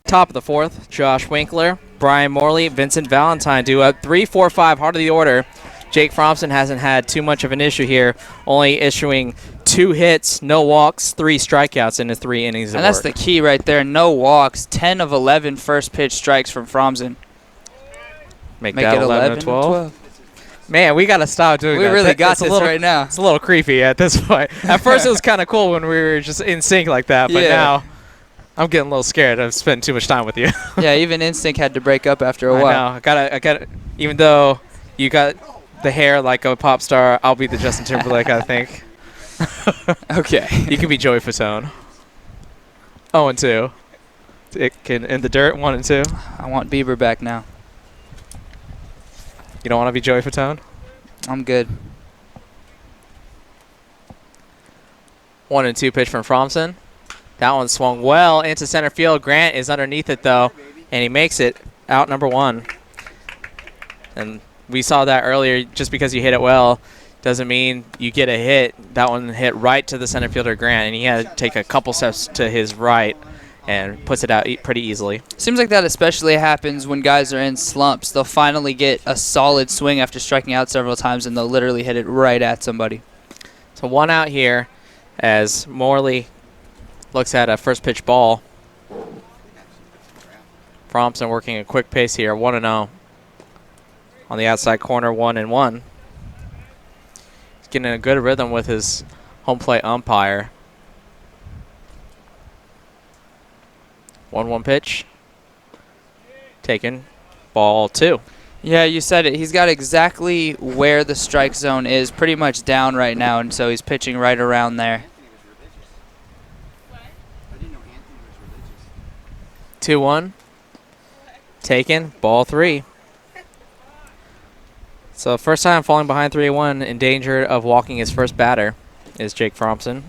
A: Top of the fourth, Josh Winkler, Brian Morley, Vincent Valentine do up 3, 4, 5, heart of the order. Jake Fromsen hasn't had too much of an issue here, only issuing 2 hits, no walks, 3 strikeouts in his 3 innings of
B: And that's
A: work.
B: the key right there, no walks, 10 of 11 first pitch strikes from Fromsen.
A: Make that
B: it
A: 11 to 12. Man, we got to stop doing
B: We
A: that.
B: really got
A: It's a
B: this
A: little-
B: right now.
A: It's a little creepy at this point. At first, it was kind of cool when we were just in sync like that, but
B: Yeah.
A: now I'm getting a little scared. I've spent too much time with you.
B: Yeah, even Instinct had to break up after a
A: I
B: while.
A: know. I gotta. Even though you got the hair like a pop star, I'll be the Justin Timberlake, I think.
B: Okay.
A: You can be Joey Fatone. 0-2. It can in the dirt. 1-2.
B: I want Bieber back now.
A: You don't want to be Joey Fatone?
B: I'm good.
A: 1-2 pitch from Fromsen. That one swung well into center field. Grant is underneath it, though, and he makes it out number 1. And we saw that earlier. Just because you hit it well doesn't mean you get a hit. That one hit right to the center fielder, Grant, and he had to take a couple steps to his right and puts it out pretty easily.
B: Seems like that especially happens when guys are in slumps. They'll finally get a solid swing after striking out several times, and they'll literally hit it right at somebody.
A: So 1 out here as Morley looks at a first pitch ball. Fromsen working a quick pace here, 1-0. On the outside corner, 1-1. He's getting in a good rhythm with his home plate umpire. 1-1 pitch. Taken. Ball 2.
B: Yeah, you said it. He's got exactly where the strike zone is, pretty much down right now, and so he's pitching right around there.
A: 2-1. Taken. Ball 3. So first time falling behind 3-1, in danger of walking his first batter is Jake Fromsen.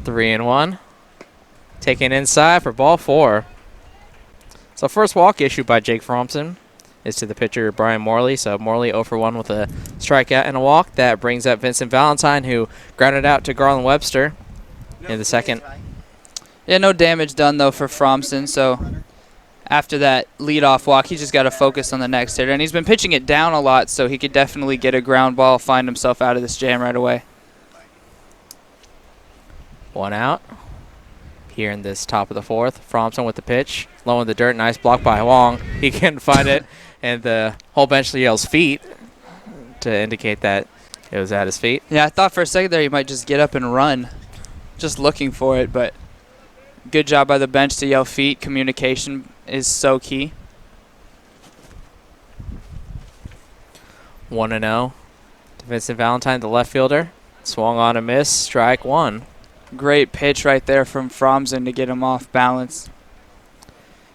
A: 3-1. Taken inside for ball 4. So first walk issued by Jake Fromson is to the pitcher Brian Morley. So Morley 0 for 1 with a strikeout and a walk. That brings up Vincent Valentine, who grounded out to Garland Webster in the second.
B: Yeah, no damage done, though, for Fromson. So after that leadoff walk, he's just got to focus on the next hitter. And he's been pitching it down a lot, so he could definitely get a ground ball, find himself out of this jam right away.
A: 1 out. Here in this top of the 4th, Fromson with the pitch. Low in the dirt, nice block by Wong. He couldn't find it, and the whole bench yells feet to indicate that it was at his feet.
B: Yeah, I thought for a second there he might just get up and run, just looking for it, but good job by the bench to yell feet. Communication is so key.
A: 1-0 to Vincent Valentine, the left fielder. Swung on a miss, strike 1.
B: Great pitch right there from Fromson to get him off balance.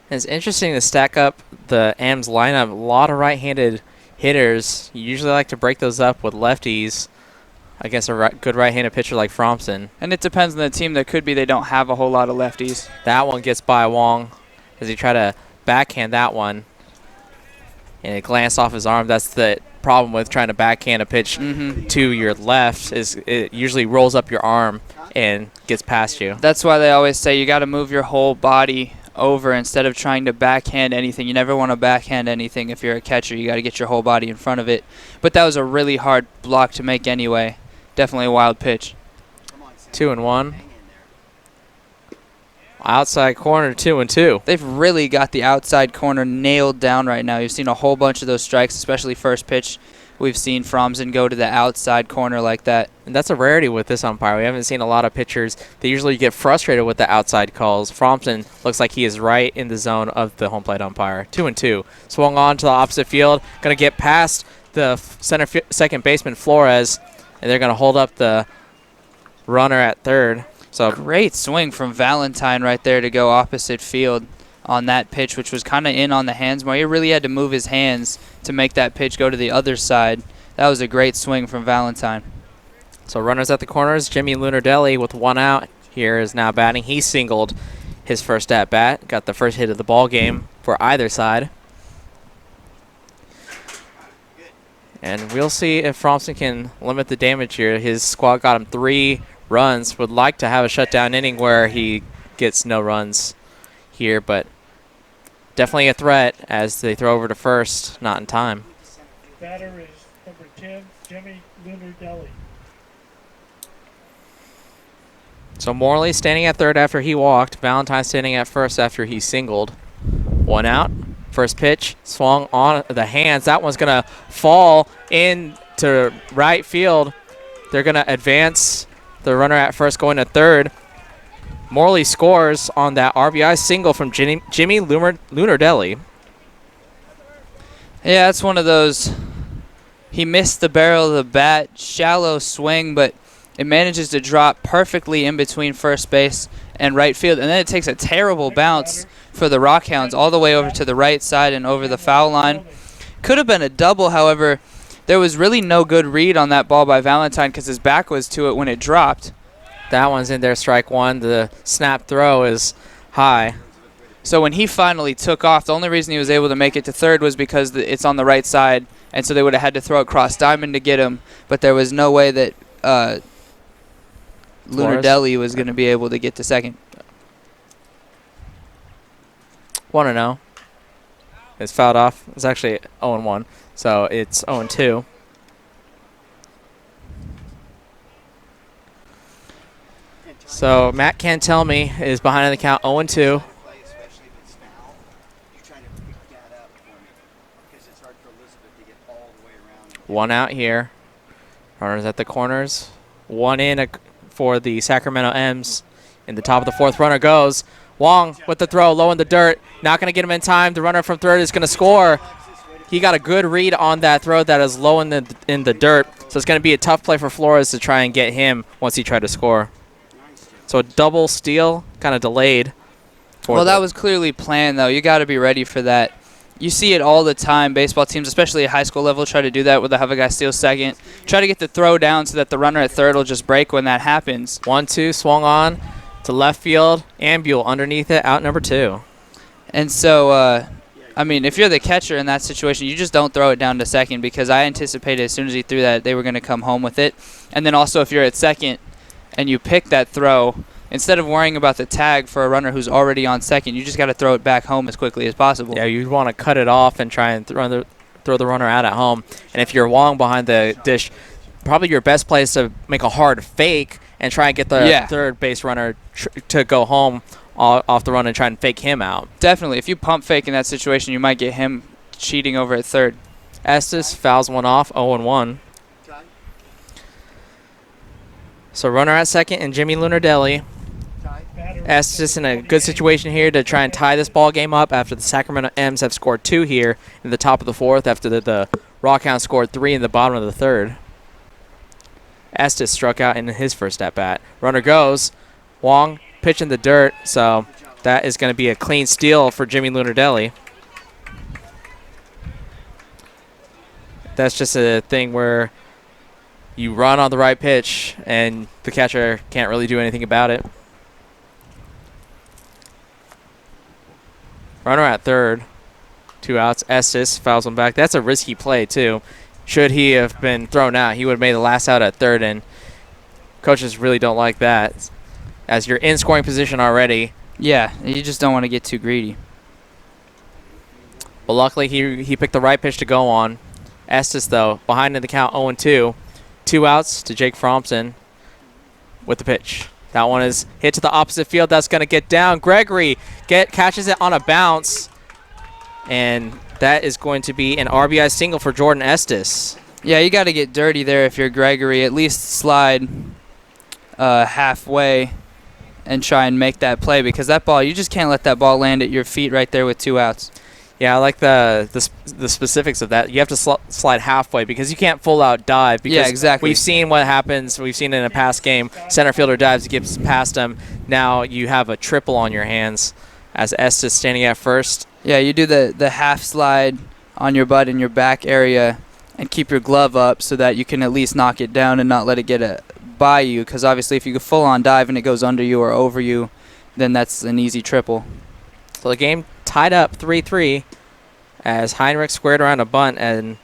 A: It's interesting to stack up the AMS lineup. A lot of right-handed hitters. You usually like to break those up with lefties against a good right-handed pitcher like Fromson.
B: And it depends on the team. There could be they don't have a whole lot of lefties.
A: That one gets by Wong as he tried to backhand that one. And it glanced off his arm. That's the problem with trying to backhand a pitch to your left, is it usually rolls up your arm and gets past you.
B: That's why they always say you got to move your whole body over instead of trying to backhand anything. You never want to backhand anything if you're a catcher. You got to get your whole body in front of it. But that was a really hard block to make anyway. Definitely a wild pitch.
A: 2-1. Outside corner, 2-2.
B: They've really got the outside corner nailed down right now. You've seen a whole bunch of those strikes, especially first pitch. We've seen Fromson go to the outside corner like that.
A: And that's a rarity with this umpire. We haven't seen a lot of pitchers. They usually get frustrated with the outside calls. Fromson looks like he is right in the zone of the home plate umpire. 2-2. Swung on to the opposite field. Going to get past the second baseman Flores, and they're going to hold up the runner at third. So
B: great swing from Valentine right there to go opposite field on that pitch, which was kind of in on the hands more. He really had to move his hands to make that pitch go to the other side. That was a great swing from Valentine.
A: So runners at the corners. Jimmy Lunardelli with 1 out here is now batting. He singled his first at bat. Got the first hit of the ball game for either side. And we'll see if Fromson can limit the damage here. His squad got him 3 runs. Would like to have a shutdown inning where he gets no runs here, but definitely a threat as they throw over to first, not in time.
E: Batter is number 10, Jimmy Lunardelli.
A: So Morley standing at third after he walked. Valentine standing at first after he singled. 1 out. First pitch swung on the hands. That one's going to fall into right field. They're going to advance the runner at first going to third. Morley scores on that RBI single from Jimmy Lunardelli.
B: Yeah, it's one of those. He missed the barrel of the bat, shallow swing, but it manages to drop perfectly in between first base and right field. And then it takes a terrible bounce for the Rock Hounds all the way over to the right side and over the foul line. Could have been a double, however. There was really no good read on that ball by Valentine because his back was to it when it dropped.
A: That one's in there, strike 1. The snap throw is high.
B: So when he finally took off, the only reason he was able to make it to third was because it's on the right side, and so they would have had to throw it cross diamond to get him, but there was no way that Lunardelli was going to be able to get to second.
A: 1-0. It's fouled off. It's actually 0-1, so it's 0-2. So Matt Cantelmi is behind in the count, 0-2. 1 out here. Runners at the corners. 1 in for the Sacramento M's. In the top of the 4th, runner goes. Wong with the throw, low in the dirt. Not going to get him in time. The runner from third is going to score. He got a good read on that throw that is low in the dirt. So it's going to be a tough play for Flores to try and get him once he tried to score. So a double steal, kind of delayed.
B: Well, that was clearly planned, though. You got to be ready for that. You see it all the time. Baseball teams, especially at high school level, try to do that where they'll have a guy steal second. Try to get the throw down so that the runner at third will just break when that happens.
A: 1-2, swung on to left field. Ambule underneath it, out number 2.
B: And so, I mean, if you're the catcher in that situation, you just don't throw it down to second, because I anticipated as soon as he threw that they were going to come home with it. And then also if you're at second and you pick that throw, instead of worrying about the tag for a runner who's already on second, you just got to throw it back home as quickly as possible.
A: Yeah, you want to cut it off and try and throw the runner out at home. And if you're long behind the dish, probably your best play is to make a hard fake and try and get the third base runner to go home off the run and try and fake him out.
B: Definitely. If you pump fake in that situation, you might get him cheating over at third.
A: Estes fouls one off, 0-1. So runner at second and Jimmy Lunardelli. Estes in a good situation here to try and tie this ball game up after the Sacramento M's have scored 2 here in the top of the 4th after the Rock Hounds scored 3 in the bottom of the 3rd. Estes struck out in his first at-bat. Runner goes. Wong pitching the dirt, so that is going to be a clean steal for Jimmy Lunardelli. That's just a thing where you run on the right pitch and the catcher can't really do anything about it. Runner at third, 2 outs. Estes fouls one back. That's a risky play, too. Should he have been thrown out, he would have made the last out at third, and coaches really don't like that, as you're in scoring position already.
B: Yeah, you just don't want to get too greedy.
A: But luckily, he picked the right pitch to go on. Estes, though, behind in the count, 0-2. 2 outs to Jake Fromson with the pitch. That one is hit to the opposite field. That's going to get down. Gregory catches it on a bounce, and that is going to be an RBI single for Jordan Estes.
B: Yeah, you got to get dirty there if you're Gregory. At least slide halfway and try and make that play, because that ball, you just can't let that ball land at your feet right there with 2 outs.
A: Yeah, I like the specifics of that. You have to slide halfway because you can't full out dive. Because
B: yeah, exactly.
A: We've seen what happens. We've seen in a past game, center fielder dives, gets past him. Now you have a triple on your hands as Estes standing at first.
B: Yeah, you do the half slide on your butt in your back area and keep your glove up so that you can at least knock it down and not let it get by you, because obviously if you go full on dive and it goes under you or over you, then that's an easy triple.
A: So the game tied up 3-3 as Heinrich squared around a bunt, and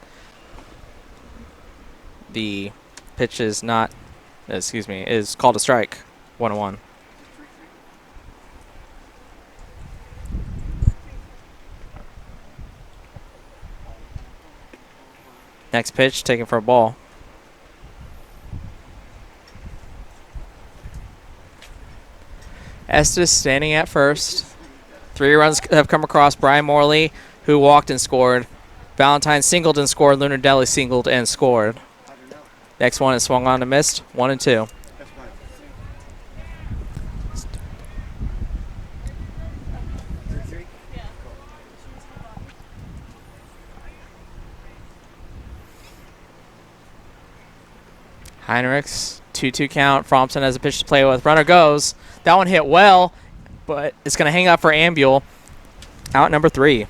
A: the pitch is is called a strike. 1-1. Next pitch taken for a ball. Estes standing at first. 3 runs have come across. Brian Morley, who walked and scored. Valentine singled and scored. Lunardelli singled and scored. Next one is swung on and missed. 1-2. Heinrichs, 2-2 count. Fromson has a pitch to play with. Runner goes. That one hit well, but it's going to hang up for Ambule. Out number 3.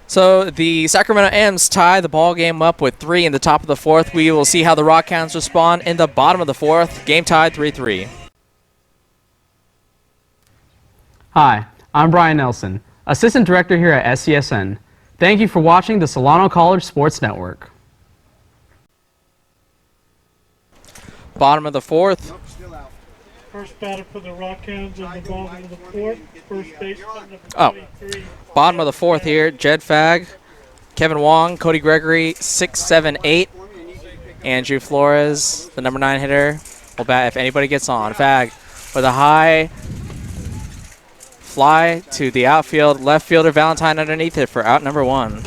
A: So the Sacramento M's tie the ball game up with 3 in the top of the 4th. We will see how the Rock Hounds respond in the bottom of the 4th. Game tied 3-3.
I: Hi, I'm Brian Nelson, Assistant Director here at SCSN. Thank you for watching the Solano College Sports Network.
A: Bottom of the 4th.
E: First batter for the Rock Hounds in the bottom of the 4th. First baseman number 23.
A: Bottom of the 4th here. Jed Fag, Kevin Wong, Cody Gregory, 6, 7, 8. Andrew Flores, the number 9 hitter, will bat if anybody gets on. Fag with a high fly to the outfield. Left fielder Valentine underneath it for out number 1.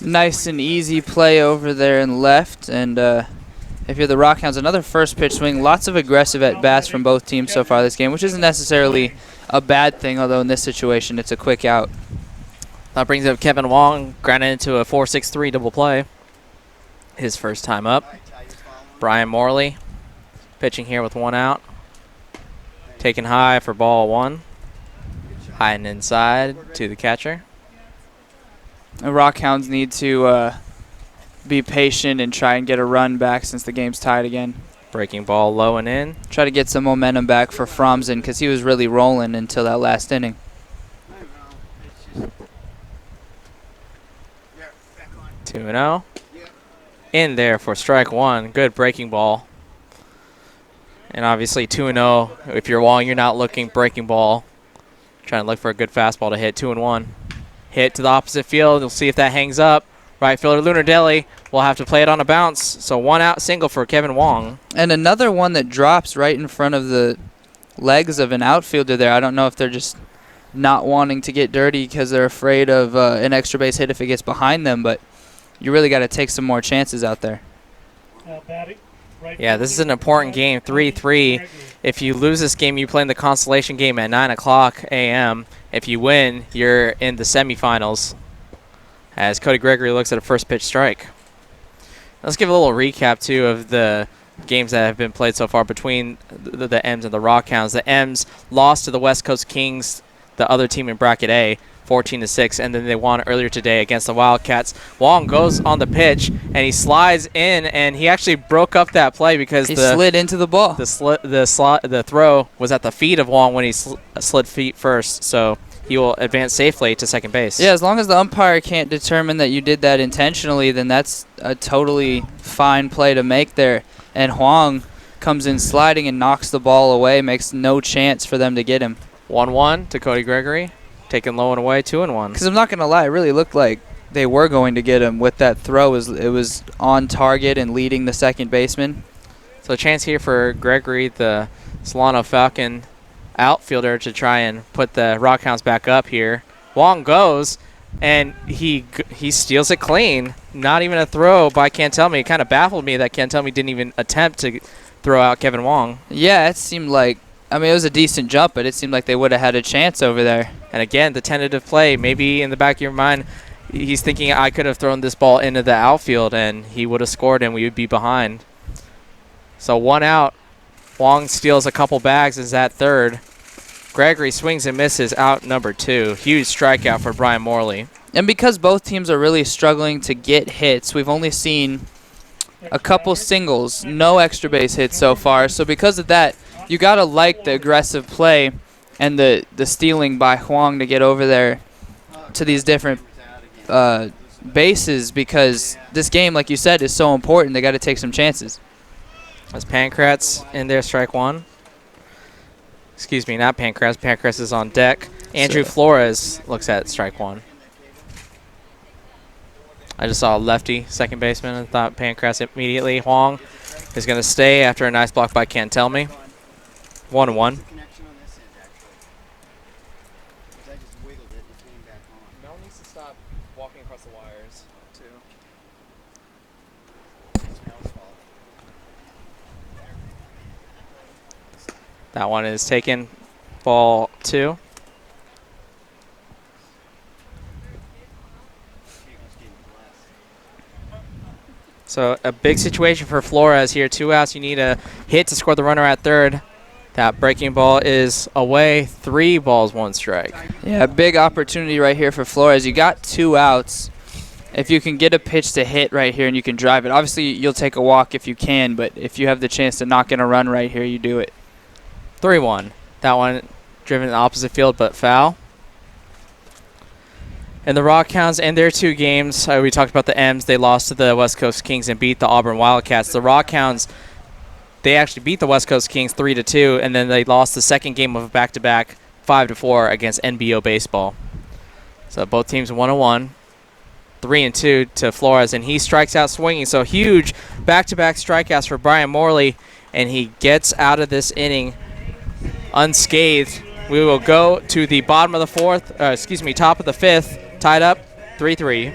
B: Nice and easy play over there in left, and if you're the Rock Hounds, another first pitch swing. Lots of aggressive at-bats from both teams so far this game, which isn't necessarily a bad thing, although in this situation it's a quick out.
A: That brings up Kevin Wong, grounded into a 4-6-3 double play. His first time up. Brian Morley pitching here with 1 out. Taken high for ball 1. High and inside to the catcher.
B: The Rock Hounds need to be patient and try and get a run back since the game's tied again.
A: Breaking ball low and in.
B: Try to get some momentum back for Fromsen because he was really rolling until that last inning.
A: 2-0. In there for strike one. Good breaking ball. And obviously 2-0. If you're walling, you're not looking. Breaking ball. Trying to look for a good fastball to hit. 2-1. Hit to the opposite field. We'll see if that hangs up. Right fielder Lunardelli will have to play it on a bounce. So 1 out single for Kevin Wong.
B: And another one that drops right in front of the legs of an outfielder there. I don't know if they're just not wanting to get dirty because they're afraid of an extra base hit if it gets behind them, but you really got to take some more chances out there.
A: Yeah, this is an important game, 3-3. If you lose this game, you play in the consolation game at 9 o'clock a.m. If you win, you're in the semifinals. As Cody Gregory looks at a first pitch strike. Let's give a little recap, too, of the games that have been played so far between the M's and the Rock Hounds. The M's lost to the West Coast Kings, the other team in Bracket A, 14-6, and then they won earlier today against the Wildcats. Wong goes on the pitch, and he slides in, and he actually broke up that play because
B: he slid into the ball.
A: The throw was at the feet of Wong when he slid feet first, so he will advance safely to second base.
B: Yeah, as long as the umpire can't determine that you did that intentionally, then that's a totally fine play to make there. And Huang comes in sliding and knocks the ball away, makes no chance for them to get him.
A: 1-1 to Cody Gregory, taking low and away, 2-1.
B: Because I'm not going to lie, it really looked like they were going to get him with that throw. It was on target and leading the second baseman.
A: So a chance here for Gregory, the Solano Falcon outfielder, to try and put the Rock Hounds back up here. Wong goes, and he steals it clean. Not even a throw by Cantelme. It kind of baffled me that Cantelme didn't even attempt to throw out Kevin Wong.
B: Yeah, it seemed like, I mean, it was a decent jump, but it seemed like they would have had a chance over there.
A: And again, the tentative play, maybe in the back of your mind, he's thinking I could have thrown this ball into the outfield and he would have scored and we would be behind. So 1 out. Wong steals a couple bags, is at third. Gregory swings and misses, out number 2. Huge strikeout for Brian Morley.
B: And because both teams are really struggling to get hits, we've only seen a couple singles, no extra base hits so far. So because of that, you got to like the aggressive play and the stealing by Huang to get over there to these different bases, because this game, like you said, is so important. They got to take some chances.
A: That's Pancratz in there, strike 1. Excuse me, not Pancratz. Pancratz is on deck. Andrew Flores looks at strike 1. I just saw a lefty second baseman and thought Pancratz immediately. Huang is going to stay after a nice block by Cantelme. 1-1. Mel needs to stop walking across the wires, too. That one is taken. Ball 2. So a big situation for Flores here. 2 outs. You need a hit to score the runner at third. That breaking ball is away. 3 balls, 1 strike.
B: Yeah, big opportunity right here for Flores. You got 2 outs. If you can get a pitch to hit right here and you can drive it, obviously you'll take a walk if you can, but if you have the chance to knock in a run right here, you do it.
A: 3-1. That one driven in the opposite field, but foul. And the Rock Hounds in their 2 games, we talked about the M's. They lost to the West Coast Kings and beat the Auburn Wildcats. The Rock Hounds, they actually beat the West Coast Kings 3-2, and then they lost the second game of a back-to-back 5-4 against NBO baseball. So both teams 1-1, 3-2 to Flores, and he strikes out swinging. So huge back-to-back strikeouts for Brian Morley, and he gets out of this inning unscathed. We will go to the bottom of the top of the 5th, tied up 3-3.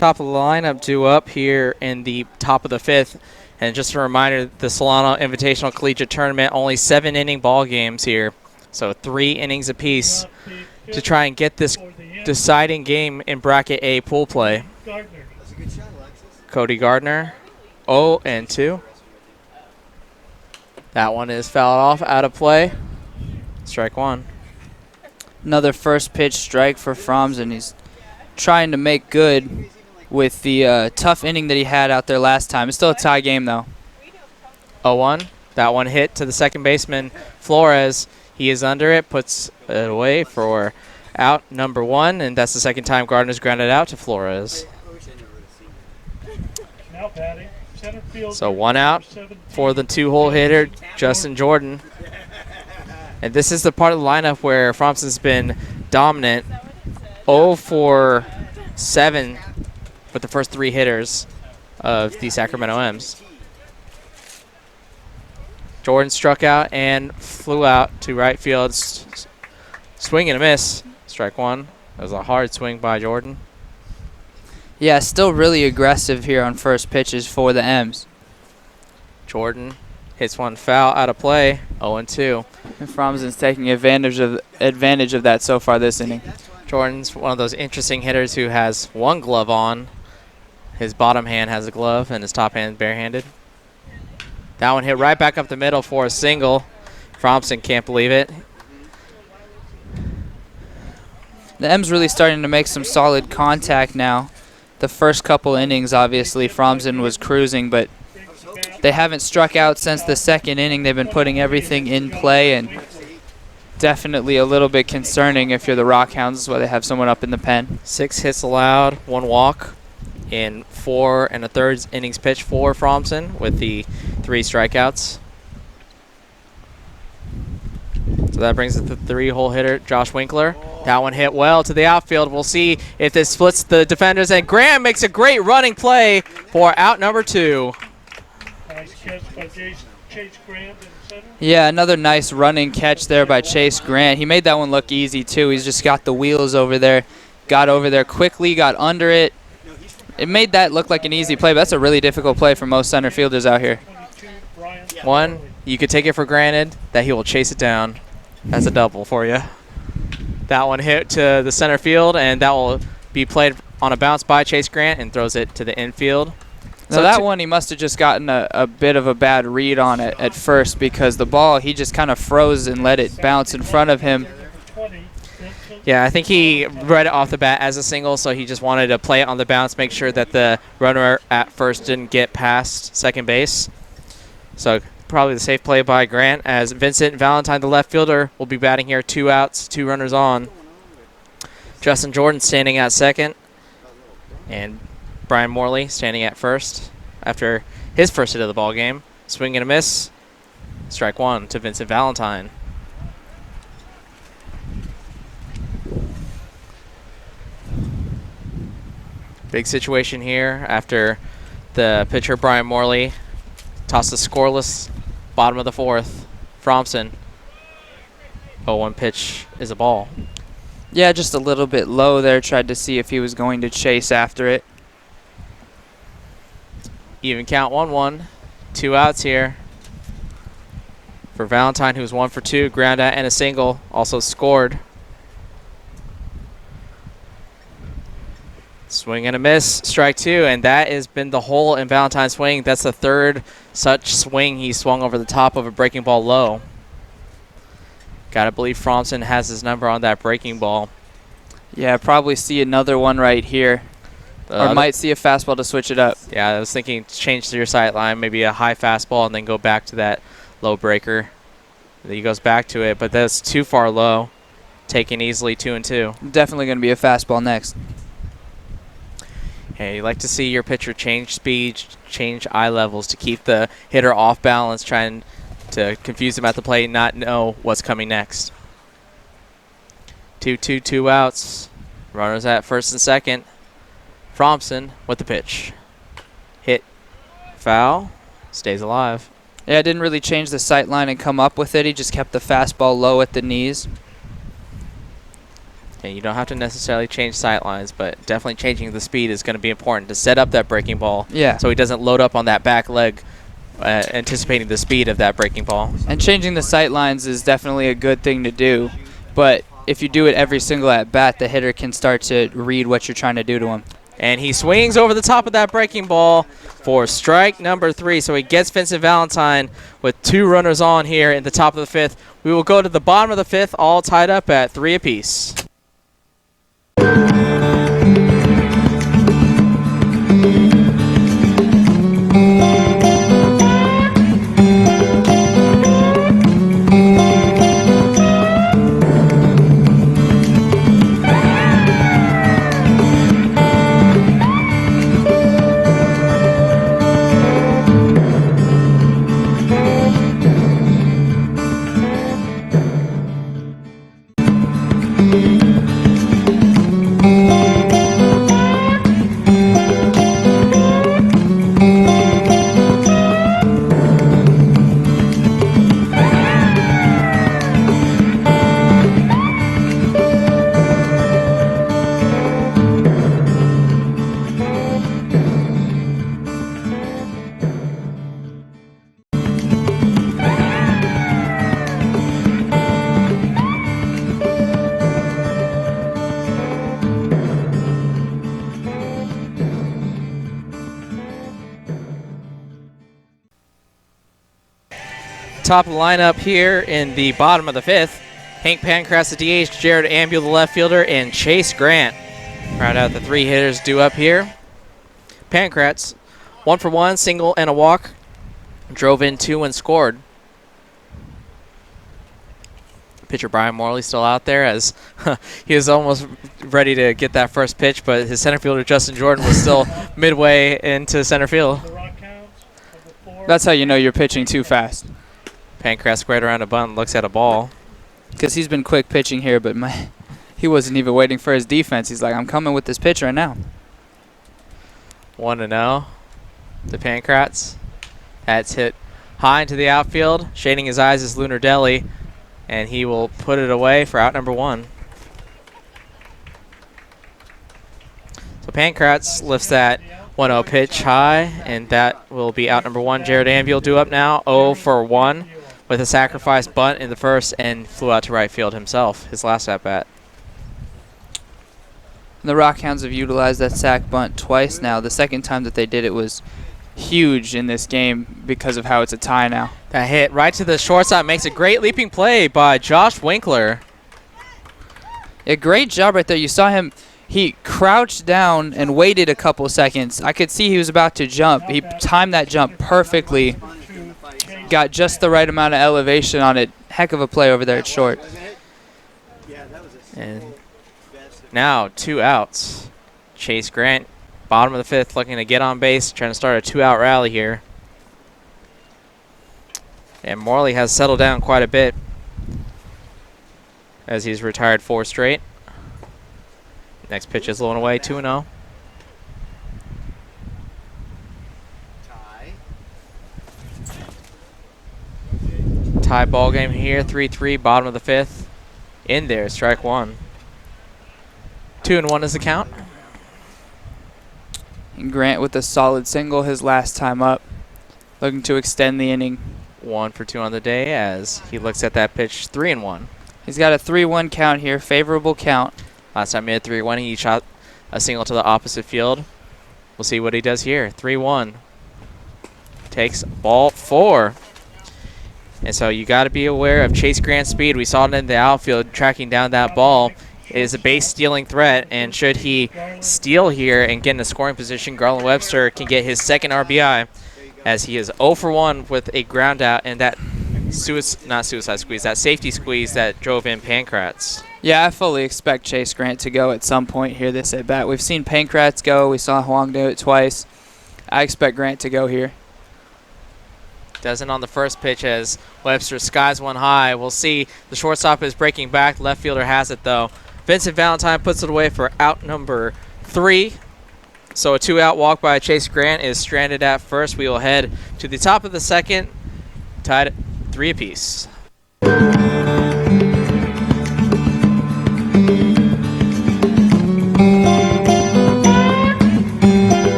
A: top of the lineup due up here in the top of the 5th. And just a reminder, the Solano Invitational Collegiate Tournament, only 7-inning ball games here. So 3 innings apiece to try and get this deciding game in Bracket A pool play. Cody Gardner, 0-2. That one is fouled off, out of play. Strike 1.
B: Another first pitch strike for Fromsen. He's trying to make good with the tough inning that he had out there last time. It's still a tie game, though.
A: 0-1. That one hit to the second baseman, Flores. He is under it, puts it away for out number 1, and that's the second time Gardner's grounded out to Flores. So 1 out for the 2-hole hitter, Justin Jordan. And this is the part of the lineup where Fromsen's been dominant. 0 for 7 with the first 3 hitters of the Sacramento M's. Jordan struck out and flew out to right field. Swing and a miss. Strike 1. That was a hard swing by Jordan.
B: Yeah, still really aggressive here on first pitches for the M's.
A: Jordan hits one foul, out of play. 0-2.
B: And Fromsen's taking advantage of that so far this inning.
A: Jordan's one of those interesting hitters who has one glove on. His bottom hand has a glove and his top hand barehanded. That one hit right back up the middle for a single. Fromsen can't believe it.
B: The M's really starting to make some solid contact now. The first couple innings, obviously, Fromsen was cruising, but they haven't struck out since the second inning. They've been putting everything in play, and definitely a little bit concerning if you're the Rock Hounds. That's why they have someone up in the pen.
A: 6 hits allowed, 1 walk in 4 1/3 innings pitched for Fromsen with the 3 strikeouts. So that brings it to the 3-hole hitter, Josh Winkler. That one hit well to the outfield. We'll see if this splits the defenders. And Graham makes a great running play for out number 2.
E: Nice catch by Chase Grant in center.
B: Yeah, another nice running catch there by Chase Grant. He made that one look easy, too. He's just got the wheels over there. Got over there quickly, got under it. It made that look like an easy play, but that's a really difficult play for most center fielders out here.
A: One, you could take it for granted that he will chase it down. That's a double for you. That one hit to the center field, and that will be played on a bounce by Chase Grant and throws it to the infield.
B: So that one, he must have just gotten a bit of a bad read on it at first, because the ball, he just kind of froze and let it bounce in front of him.
A: Yeah, I think he read it off the bat as a single, so he just wanted to play it on the bounce, make sure that the runner at first didn't get past second base. So probably the safe play by Grant, as Vincent Valentine, the left fielder, will be batting here. 2 outs, 2 runners on. Justin Jordan standing at second, and Brian Morley standing at first after his first hit of the ball game. Swing and a miss. Strike 1 to Vincent Valentine. Big situation here after the pitcher Brian Morley tosses scoreless bottom of the 4th. Fromsen. 0-1 pitch is a ball.
B: Yeah, just a little bit low there. Tried to see if he was going to chase after it.
A: Even count 1-1. 2 outs here for Valentine, who's 1 for 2. Ground out and a single. Also scored. Swing and a miss, strike 2, and that has been the hole in Valentine's swing. That's the 3rd such swing he swung over the top of a breaking ball low. Gotta believe Fromsen has his number on that breaking ball.
B: Yeah, probably see another one right here. Or might see a fastball to switch it up.
A: Yeah, I was thinking change to your sight line, maybe a high fastball and then go back to that low breaker. Then he goes back to it, but that's too far low. Taken easily 2-2.
B: Definitely going to be a fastball next.
A: Hey, you like to see your pitcher change speed, change eye levels to keep the hitter off balance, trying to confuse him at the plate, not know what's coming next. 2-2, 2 outs. Runners at first and second. Fromsen with the pitch. Hit, foul, stays alive.
B: Yeah, didn't really change the sight line and come up with it. He just kept the fastball low at the knees.
A: And you don't have to necessarily change sight lines, but definitely changing the speed is going to be important to set up that breaking ball.
B: Yeah.
A: So he doesn't load up on that back leg, anticipating the speed of that breaking ball.
B: And changing the sight lines is definitely a good thing to do. But if you do it every single at bat, the hitter can start to read what you're trying to do to him.
A: And he swings over the top of that breaking ball for strike number 3. So he gets Vincent Valentine with 2 runners on here in the top of the 5th. We will go to the bottom of the 5th, all tied up at 3 apiece. Top of the lineup here in the bottom of the 5th. Hank Pancratz, the DH, Jared Ambuel, the left fielder, and Chase Grant. Round out the 3 hitters due up here. Pancratz, 1 for 1, single and a walk. Drove in 2 and scored. Pitcher Brian Morley still out there as he was almost ready to get that first pitch, but his center fielder Justin Jordan was still midway into center field.
E: The Rock Hounds, number 4.
B: That's how you know you're pitching too fast.
A: Pancratz squared around a bunt, looks at a ball.
B: Because he's been quick pitching here, but he wasn't even waiting for his defense. He's like, I'm coming with this pitch right now.
A: 1-0 to Pancratz. That's hit high into the outfield. Shading his eyes is Lunar Deli, and he will put it away for out number 1. So Pancratz lifts that 1-0 pitch high, and that will be out number 1. Jared Ambuel due up now, 0 for 1 with a sacrifice bunt in the first, and flew out to right field himself, his last at-bat.
B: The Rock Hounds have utilized that sac bunt twice now. The second time that they did it was huge in this game because of how it's a tie now.
A: That hit right to the shortstop makes a great leaping play by Josh Winkler.
B: A great job right there. You saw him. He crouched down and waited a couple seconds. I could see he was about to jump. He timed that jump perfectly. Got just the right amount of elevation on it. Heck of a play over there at short.
A: And now 2 outs. Chase Grant, bottom of the 5th, looking to get on base, trying to start a 2-out rally here. And Morley has settled down quite a bit as he's retired 4 straight. Next pitch is low and away, 2-0. Tie ball game here, 3-3, bottom of the 5th. In there, strike 1. 2-1 is the count.
B: And Grant with a solid single his last time up, looking to extend the inning.
A: 1 for 2 on the day as he looks at that pitch, 3-1.
B: He's got a 3-1 count here, favorable count.
A: Last time he had 3-1, he shot a single to the opposite field. We'll see what he does here. 3-1. Takes ball 4. And so you got to be aware of Chase Grant's speed. We saw it in the outfield tracking down that ball. It is a base stealing threat, and should he steal here and get in a scoring position, Garland Webster can get his second RBI as he is 0 for 1 with a ground out and that that safety squeeze that drove in Pancratz.
B: Yeah, I fully expect Chase Grant to go at some point here this at bat. We've seen Pancratz go. We saw Huang do it twice. I expect Grant to go here.
A: Doesn't on the first pitch as Webster skies one high. We'll see. The shortstop is breaking back. Left fielder has it, though. Vincent Valentine puts it away for out number 3. So a 2-out walk by Chase Grant is stranded at first. We will head to the top of the 2nd, tied at 3 apiece.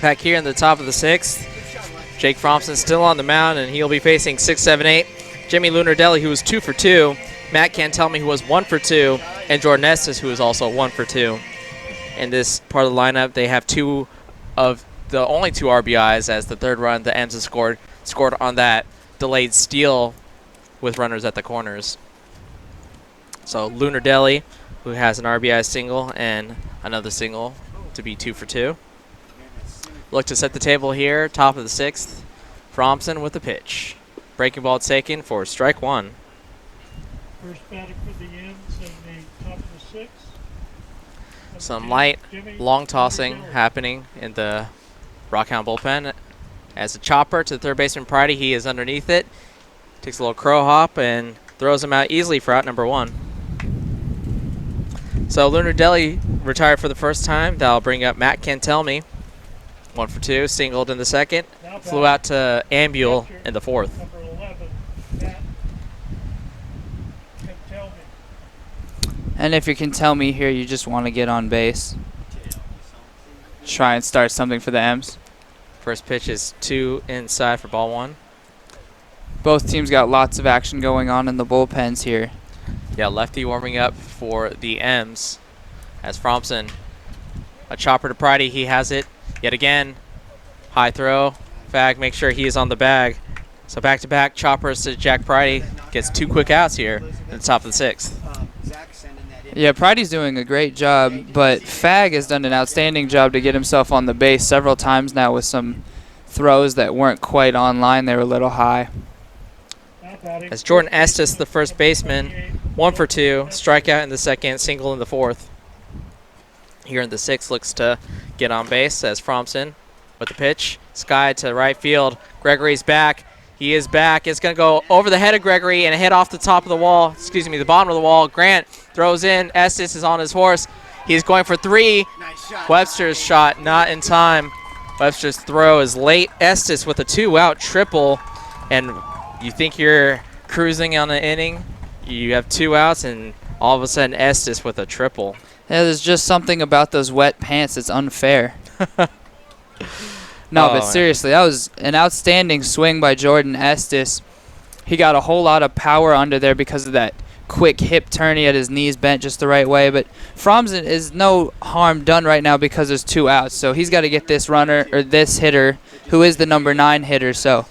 J: Back here in the top of the 6th, Jake Fromson still on the mound, and he'll be facing 6, 7, 8. Jimmy Lunardelli, who was 2 for 2. Matt Cantelmi, who was 1 for 2. And Jordan Estes, who was also 1 for 2. In this part of the lineup, they have only two RBIs, as the third run the M's have scored on that delayed steal with runners at the corners. So Lunardelli, who has an RBI single and another single to be 2 for 2. Look to set the table here, top of the 6th. Fromson with the pitch. Breaking ball taken for strike 1.
E: First batter for the M's in the top of the 6th.
J: Some light, long tossing happening in the Rockhound bullpen. As a chopper to the third baseman Pridey, he is underneath it. Takes a little crow hop and throws him out easily for out number 1. So Lunardelli retired for the first time. That'll bring up Matt Cantelmi. 1 for 2, singled in the second. Flew out to Ambule in the 4th.
E: Number 11, Matt Cantelmi.
B: And if you can tell me here, you just want to get on base. Try and start something for the M's.
J: First pitch is 2 inside for ball 1.
B: Both teams got lots of action going on in the bullpens here.
J: Yeah, lefty warming up for the M's. As Fromson, a chopper to Pridey, he has it yet again. High throw. Fag makes sure he is on the bag. So back-to-back choppers to Jack Pridey. Gets 2 quick outs here at the top of the 6th.
B: Yeah, Pridey's doing a great job, but Fag has done an outstanding job to get himself on the base several times now with some throws that weren't quite on line. They were a little high.
J: As Jordan Estes, the first baseman, 1 for 2, strikeout in the second, single in the 4th. Here in the 6th, looks to get on base as Fromson with the pitch. Sky to right field. Gregory's back. He is back. It's going to go over the head of Gregory and hit off the top of the wall. Excuse me, the bottom of the wall. Grant throws in. Estes is on his horse. He's going for 3. Webster's shot not in time. Webster's throw is late. Estes with a 2-out triple. And you think you're cruising on an inning. You have 2 outs, and all of a sudden Estes with a triple.
B: Yeah, there's just something about those wet pants that's unfair. No, but seriously, that was an outstanding swing by Jordan Estes. He got a whole lot of power under there because of that quick hip turn. He had his knees bent just the right way. But Fromson is no harm done right now because there's 2 outs. So he's got to get this runner, or this hitter, who is the number 9 hitter. So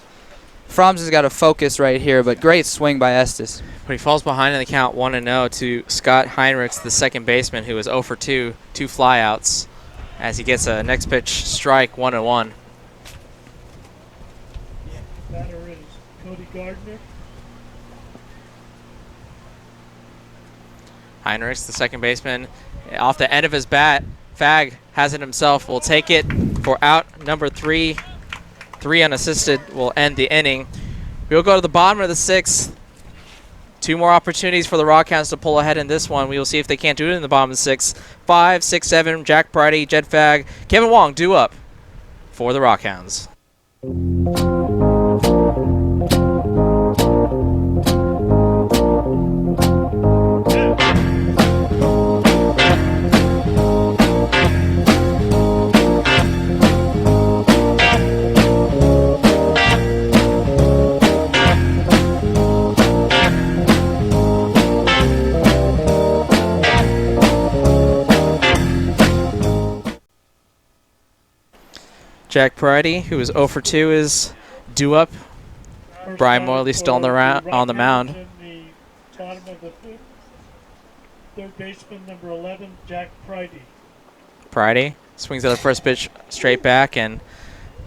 B: Fromson's got to focus right here, but great swing by Estes.
J: But he falls behind in the count 1-0 to Scott Heinrichs, the second baseman, who is 0 for 2, 2 flyouts, as he gets a next pitch strike, 1-1.
E: Batter is Cody Gardner.
J: Heinrichs, the second baseman, off the end of his bat. Fag has it himself. Will take it for out number 3. 3 unassisted will end the inning. We'll go to the bottom of the 6th. 2 more opportunities for the Rockhounds to pull ahead in this one. We will see if they can't do it in the bottom of the 6th. 5, 6, 7, Jack Pridey, Jed Fag, Kevin Wong due up for the Rockhounds. Jack Pridey, who is 0 for 2, is due up. Brian Morley still on the mound.
E: In the bottom of the 5th, third baseman number 11, Jack Pridey.
J: Pridey swings at the first pitch straight back, and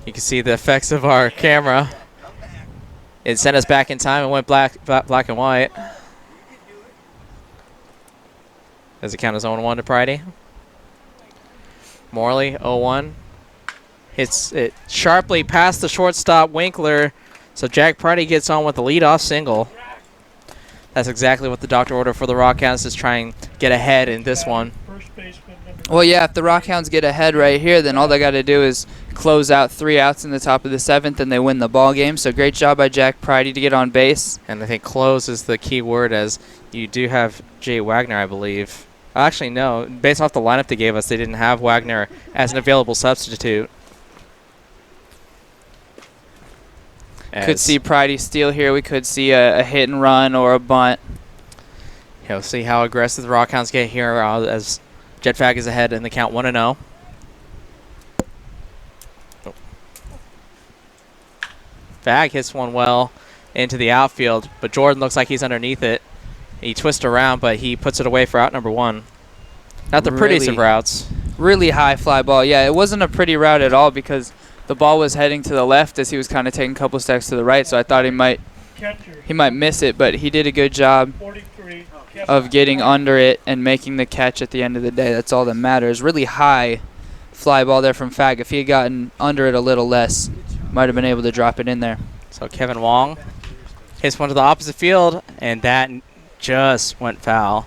J: you can see the effects of our camera. It sent us back in time and went black and white. Does it count as 0-1 to Pridey? Morley, 0-1. Hits it sharply past the shortstop Winkler, so Jack Pridey gets on with the leadoff single. That's exactly what the doctor ordered for the Rockhounds, is try and get ahead in this one.
B: Well, yeah, if the Rockhounds get ahead right here, then all they got to do is close out 3 outs in the top of the 7th, and they win the ball game. So great job by Jack Pridey to get on base.
J: And I think close is the key word, as you do have Jay Wagner, I believe. Actually, no. Based off the lineup they gave us, they didn't have Wagner as an available substitute.
B: Could see Pridey steal here. We could see a hit and run or a bunt.
J: We'll see how aggressive the Rock Hounds get here as Jet Fag is ahead in the count 1-0. Fag hits one well into the outfield, but Jordan looks like he's underneath it. He twists around, but he puts it away for out number 1. Not the prettiest of routes.
B: Really high fly ball. Yeah, it wasn't a pretty route at all because the ball was heading to the left as he was kind of taking a couple steps to the right, so I thought he might miss it, but he did a good job of getting under it and making the catch at the end of the day. That's all that matters. Really high fly ball there from Fag. If he had gotten under it a little less, might have been able to drop it in there.
J: So Kevin Wong hits one to the opposite field, and that just went foul.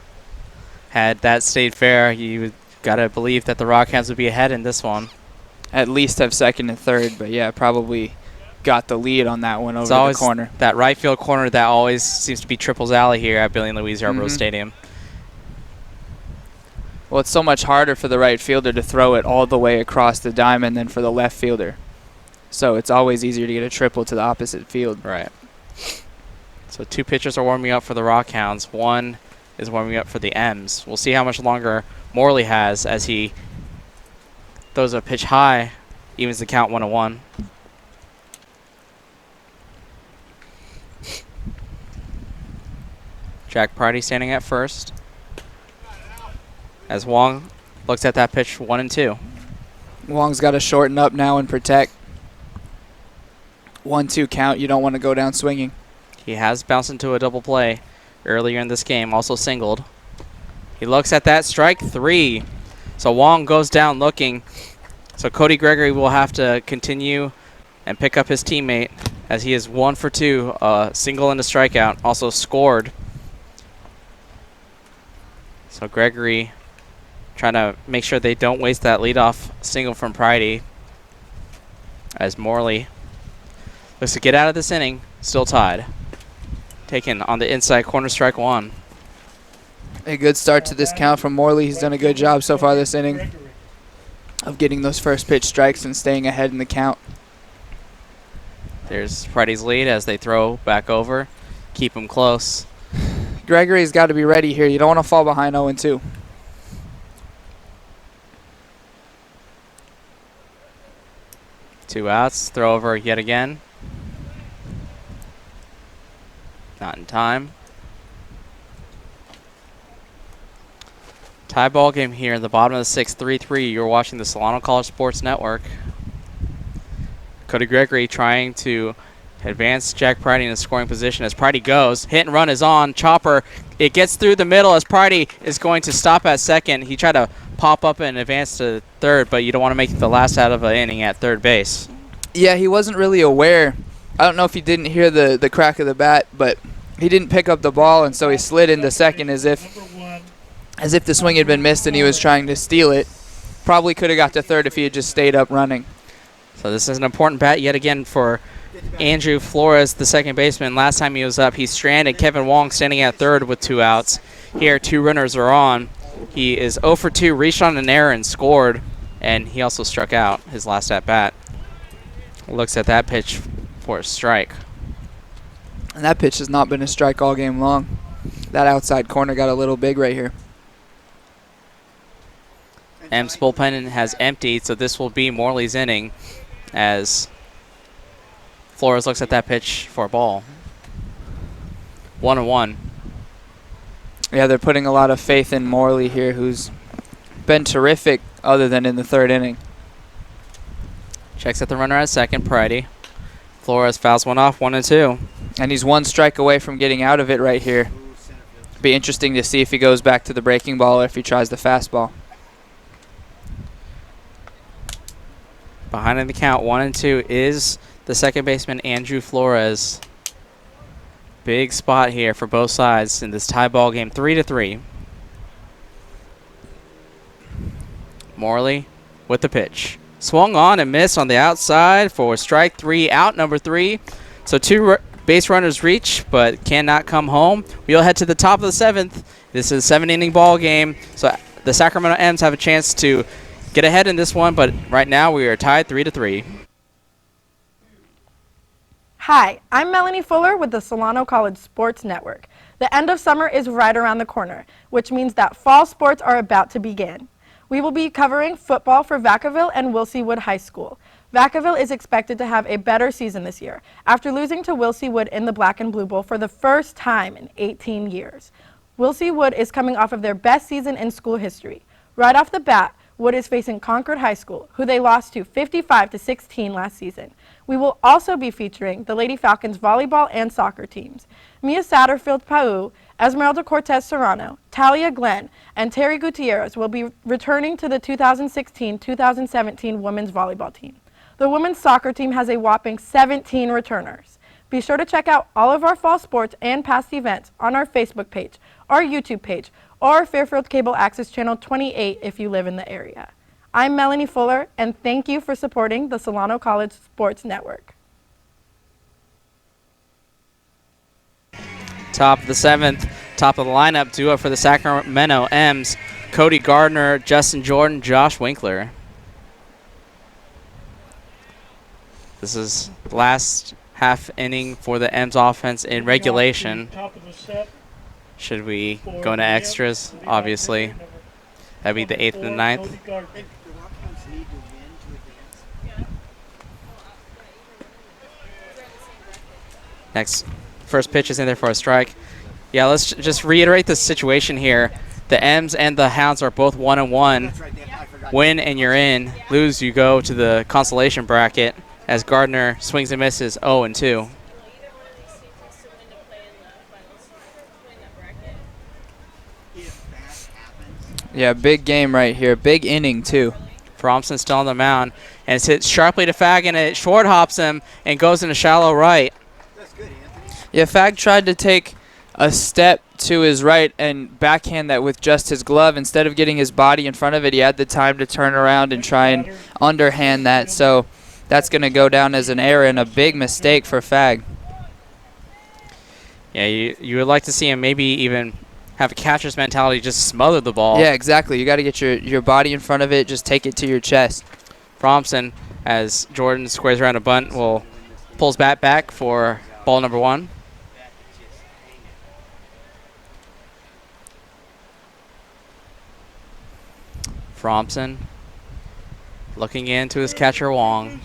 J: Had that stayed fair, you got to believe that the Rock Hounds would be ahead in this one.
B: At least have second and third, but yeah, probably got the lead on that one over the corner.
J: That right field corner that always seems to be Triple's alley here at Billy and Louise Yarborough Stadium.
B: Well, it's so much harder for the right fielder to throw it all the way across the diamond than for the left fielder. So it's always easier to get a triple to the opposite field.
J: Right. So 2 pitchers are warming up for the Rock Hounds. 1 is warming up for the M's. We'll see how much longer Morley has as he throws a pitch high, evens the count 1-1. Jack Pridey standing at first as Wong looks at that pitch 1-2.
B: Wong's got to shorten up now and protect. 1-2 count. You don't want to go down swinging.
J: He has bounced into a double play earlier in this game, also singled. He looks at that, strike 3. So Wong goes down looking. So Cody Gregory will have to continue and pick up his teammate as he is 1 for 2, single and a strikeout, also scored. So Gregory trying to make sure they don't waste that leadoff single from Pridey as Morley looks to get out of this inning, still tied. Taken on the inside corner, strike 1.
B: A good start to this count from Morley. He's done a good job so far this inning of getting those first pitch strikes and staying ahead in the count.
J: There's Pridey's lead as they throw back over. Keep him close.
B: Gregory's got to be ready here. You don't want to fall behind 0-2.
J: Two outs. Throw over yet again. Not in time. Tie ball game here in the bottom of the 6th, 3-3. You're watching the Solano College Sports Network. Cody Gregory trying to advance Jack Pridey in a scoring position as Pridey goes. Hit and run is on. Chopper. It gets through the middle as Pridey is going to stop at second. He tried to pop up and advance to third, but you don't want to make the last out of an inning at third base.
B: Yeah, he wasn't really aware. I don't know if he didn't hear the crack of the bat, but he didn't pick up the ball, and so he slid into second as if the swing had been missed and he was trying to steal it. Probably could have got to third if he had just stayed up running.
J: So this is an important bat yet again for Andrew Flores, the second baseman. Last time he was up, he stranded Kevin Wong standing at third with 2 outs. Here, 2 runners are on. He is 0 for 2, reached on an error and scored, and he also struck out his last at-bat. Looks at that pitch for a strike.
B: And that pitch has not been a strike all game long. That outside corner got a little big right here.
J: M's bullpen has emptied, so this will be Morley's inning as Flores looks at that pitch for a ball. 1-1.
B: Yeah, they're putting a lot of faith in Morley here, who's been terrific other than in the 3rd inning.
J: Checks at the runner at second, Pridey. Flores fouls one off, 1-2.
B: And he's 1 strike away from getting out of it right here. Be interesting to see if he goes back to the breaking ball or if he tries the fastball.
J: Behind in the count, 1-2 is the second baseman, Andrew Flores. Big spot here for both sides in this tie ball game, 3-3. Morley with the pitch. Swung on and missed on the outside for strike 3, out number 3. So 2 base runners reach, but cannot come home. We'll head to the top of the 7th. This is a 7-inning ball game, so the Sacramento M's have a chance to get ahead in this one, but right now we are tied 3-3.
G: Hi, I'm Melanie Fuller with the Solano College Sports Network. The end of summer is right around the corner, which means that fall sports are about to begin. We will be covering football for Vacaville and Wilsey Wood High School. Vacaville is expected to have a better season this year after losing to Wilsey Wood in the Black and Blue Bowl for the first time in 18 years. Wilsey Wood is coming off of their best season in school history. Right off the bat, Wood is facing Concord High School, who they lost to 55-16 last season. We will also be featuring the Lady Falcons volleyball and soccer teams. Mia Satterfield Pau, Esmeralda Cortez Serrano, Talia Glenn, and Terry Gutierrez will be returning to the 2016-2017 women's volleyball team. The women's soccer team has a whopping 17 returners. Be sure to check out all of our fall sports and past events on our Facebook page, our YouTube page, or Fairfield Cable Access Channel 28 if you live in the area. I'm Melanie Fuller, and thank you for supporting the Solano College Sports Network.
A: Top of the 7th, top of the lineup duo for the Sacramento M's, Cody Gardner, Justin Jordan, Josh Winkler. This is the last half inning for the M's offense in regulation. Should we go into extras? Obviously. That'd be the 8th and the 9th. Next, first pitch is in there for a strike. Yeah, let's just reiterate the situation here. The M's and the Hounds are both 1-1. Win and you're in. Lose, you go to the consolation bracket as Gardner swings and misses 0-2.
B: Yeah, big game right here. Big inning, too.
A: Fromson still on the mound, and it's hit sharply to Fag, and it short hops him and goes into shallow right.
B: Yeah, Fag tried to take a step to his right and backhand that with just his glove. Instead of getting his body in front of it, he had the time to turn around and try and underhand that. So that's going to go down as an error and a big mistake for Fag.
A: Yeah, you would like to see him maybe even have a catcher's mentality, just smother the ball.
B: Yeah, exactly. You got to get your body in front of it, just take it to your chest.
A: Fromson, as Jordan squares around a bunt, pulls bat back for ball number 1. Fromson looking into his catcher Wong.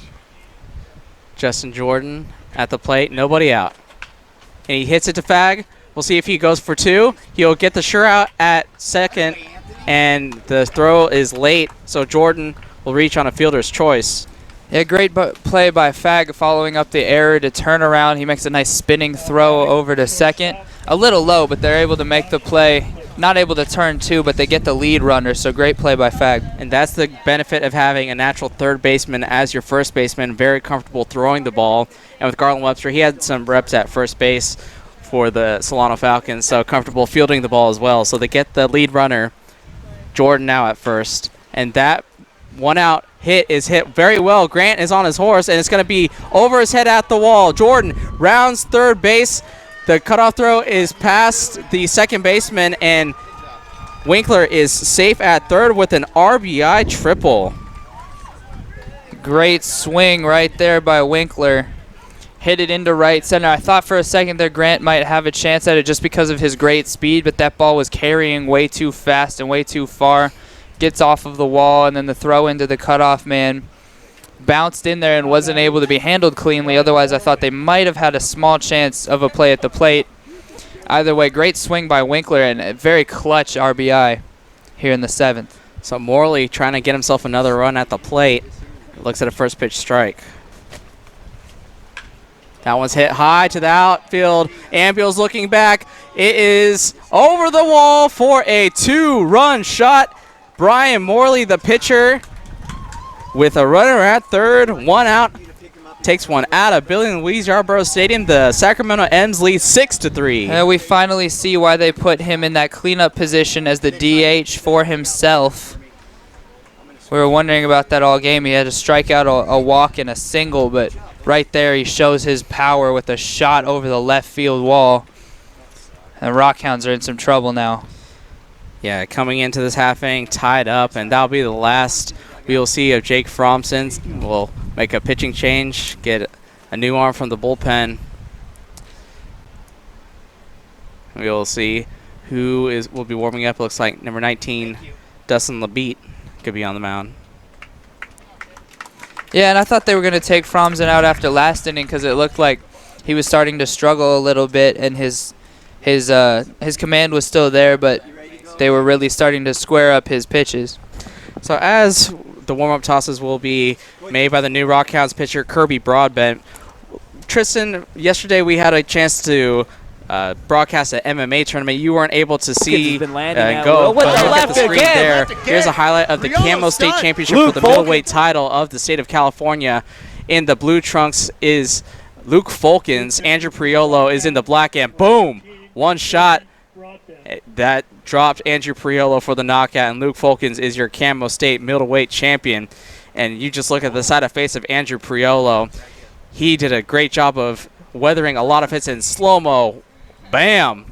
A: Justin Jordan at the plate, nobody out. And he hits it to Fag. We'll see if he goes for 2. He'll get the sure out at second, and the throw is late, so Jordan will reach on a fielder's choice.
B: Yeah, great play by Fag following up the error to turn around. He makes a nice spinning throw over to second. A little low, but they're able to make the play. Not able to turn 2, but they get the lead runner, so great play by Fag.
A: And that's the benefit of having a natural third baseman as your first baseman, very comfortable throwing the ball. And with Garland Webster, he had some reps at first base for the Solano Falcons, so comfortable fielding the ball as well. So they get the lead runner, Jordan, now at first. And that one out hit is hit very well. Grant is on his horse, and it's going to be over his head at the wall. Jordan rounds third base. The cutoff throw is past the second baseman, and Winkler is safe at third with an RBI triple.
B: Great swing right there by Winkler. Hit it into right center. I thought for a second there Grant might have a chance at it just because of his great speed, but that ball was carrying way too fast and way too far. Gets off of the wall, and then the throw into the cutoff man bounced in there and wasn't able to be handled cleanly. Otherwise, I thought they might have had a small chance of a play at the plate. Either way, great swing by Winkler and a very clutch RBI here in the 7th.
A: So Morley trying to get himself another run at the plate. Looks at a first pitch strike. That one's hit high to the outfield. Ambiel's looking back. It is over the wall for a 2-run shot. Brian Morley, the pitcher, with a runner at third, 1 out, takes one out of Billy and Louise Yarborough Stadium. The Sacramento M's lead 6-3.
B: We finally see why they put him in that cleanup position as the DH for himself. We were wondering about that all game. He had to strike out a walk and a single, but right there he shows his power with a shot over the left field wall. And Rock Hounds are in some trouble now.
A: Yeah, coming into this half inning tied up, and that'll be the last we will see of Jake Fromson. We'll make a pitching change, get a new arm from the bullpen. We will see who will be warming up. It looks like number 19, Dustin Labeat, could be on the mound.
B: Yeah, and I thought they were going to take Fromsen out after last inning because it looked like he was starting to struggle a little bit, and his command was still there, but they were really starting to square up his pitches.
A: So as the warm-up tosses will be made by the new Rock Hounds pitcher, Kirby Broadbent. Tristan, yesterday we had a chance to broadcast an MMA tournament. You weren't able to see go, but look at the screen there. Here's a highlight of the Camo State Championship for the middleweight title of the state of California. In the blue trunks is Luke Folkens. Andrew Priolo is in the black, and boom, one shot that dropped Andrew Priolo for the knockout, and Luke Folkens is your Camo State middleweight champion. And you just look at the side of face of Andrew Priolo. He did a great job of weathering a lot of hits in slow-mo. Bam!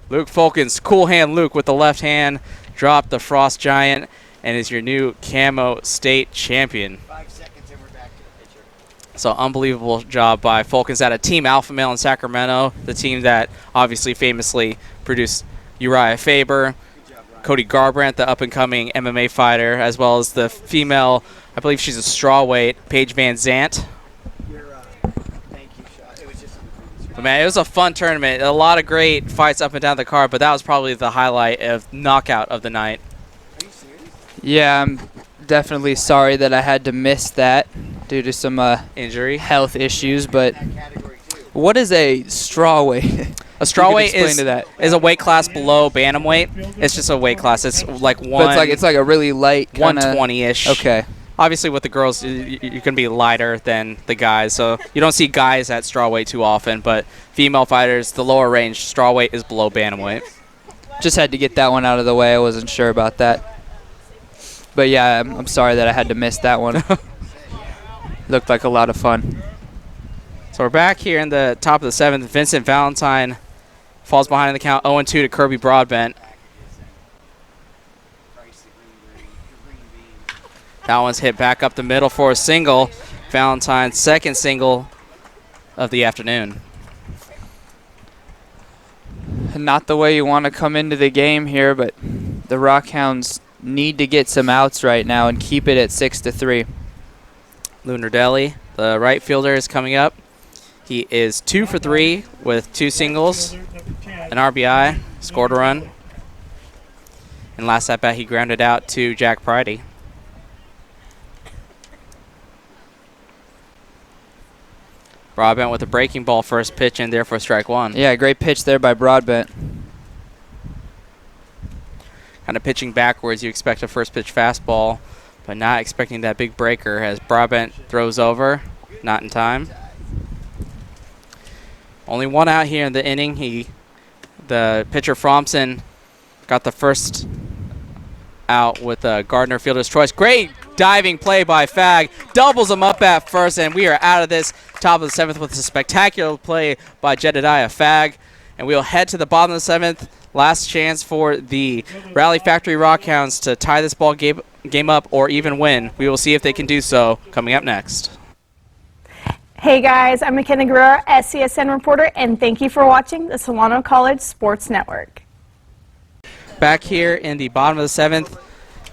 A: Luke Folkens, cool hand Luke with the left hand, dropped the Frost Giant, and is your new Camo State champion.
C: 5 seconds and we're back to the pitcher.
A: So unbelievable job by Folkens out of Team Alpha Male in Sacramento, the team that obviously famously produced Uriah Faber, Cody Garbrandt, the up-and-coming MMA fighter, as well as the female, I believe she's a strawweight, Paige Van Zant. But man, it was a fun tournament. A lot of great fights up and down the card, but that was probably the highlight of knockout of the night.
C: Are you serious?
B: Yeah, I'm definitely sorry that I had to miss that due to some
A: injury,
B: health issues. But what is a strawweight?
A: A strawweight is a weight class below bantamweight. It's just a weight class. It's like one.
B: But it's like a really light
A: 120-ish.
B: Okay.
A: Obviously, with the girls, you can be lighter than the guys, so you don't see guys at strawweight too often. But female fighters, the lower range, strawweight is below bantamweight.
B: Just had to get that one out of the way. I wasn't sure about that. But yeah, I'm sorry that I had to miss that one. Looked like a lot of fun.
A: So we're back here in the top of the 7th. Vincent Valentine falls behind in the count, 0-2 to Kirby Broadbent. That one's hit back up the middle for a single. Valentine's second single of the afternoon.
B: Not the way you want to come into the game here, but the Rock Hounds need to get some outs right now and keep it at 6-3.
A: Lou Nardelli, the right fielder, is coming up. He is 2 for 3 with 2 singles, an RBI, scored a run. And last at bat, he grounded out to Jack Pridey. Broadbent with a breaking ball first pitch and therefore strike one.
B: Yeah, great pitch there by Broadbent.
A: Kind of pitching backwards, you expect a first pitch fastball, but not expecting that big breaker as Broadbent throws over, not in time. Only one out here in the inning. The pitcher Fromsen got the first out with a Gardner fielder's choice. Great diving play by Fag, doubles him up at first, and we are out of this top of the 7th with a spectacular play by Jedediah Fag. And we'll head to the bottom of the 7th. Last chance for the Rally Factory Rock Hounds to tie this ball game up or even win. We will see if they can do so coming up next.
K: Hey guys, I'm McKenna Guerrero, SCSN reporter, and thank you for watching the Solano College Sports Network.
A: Back here in the bottom of the 7th,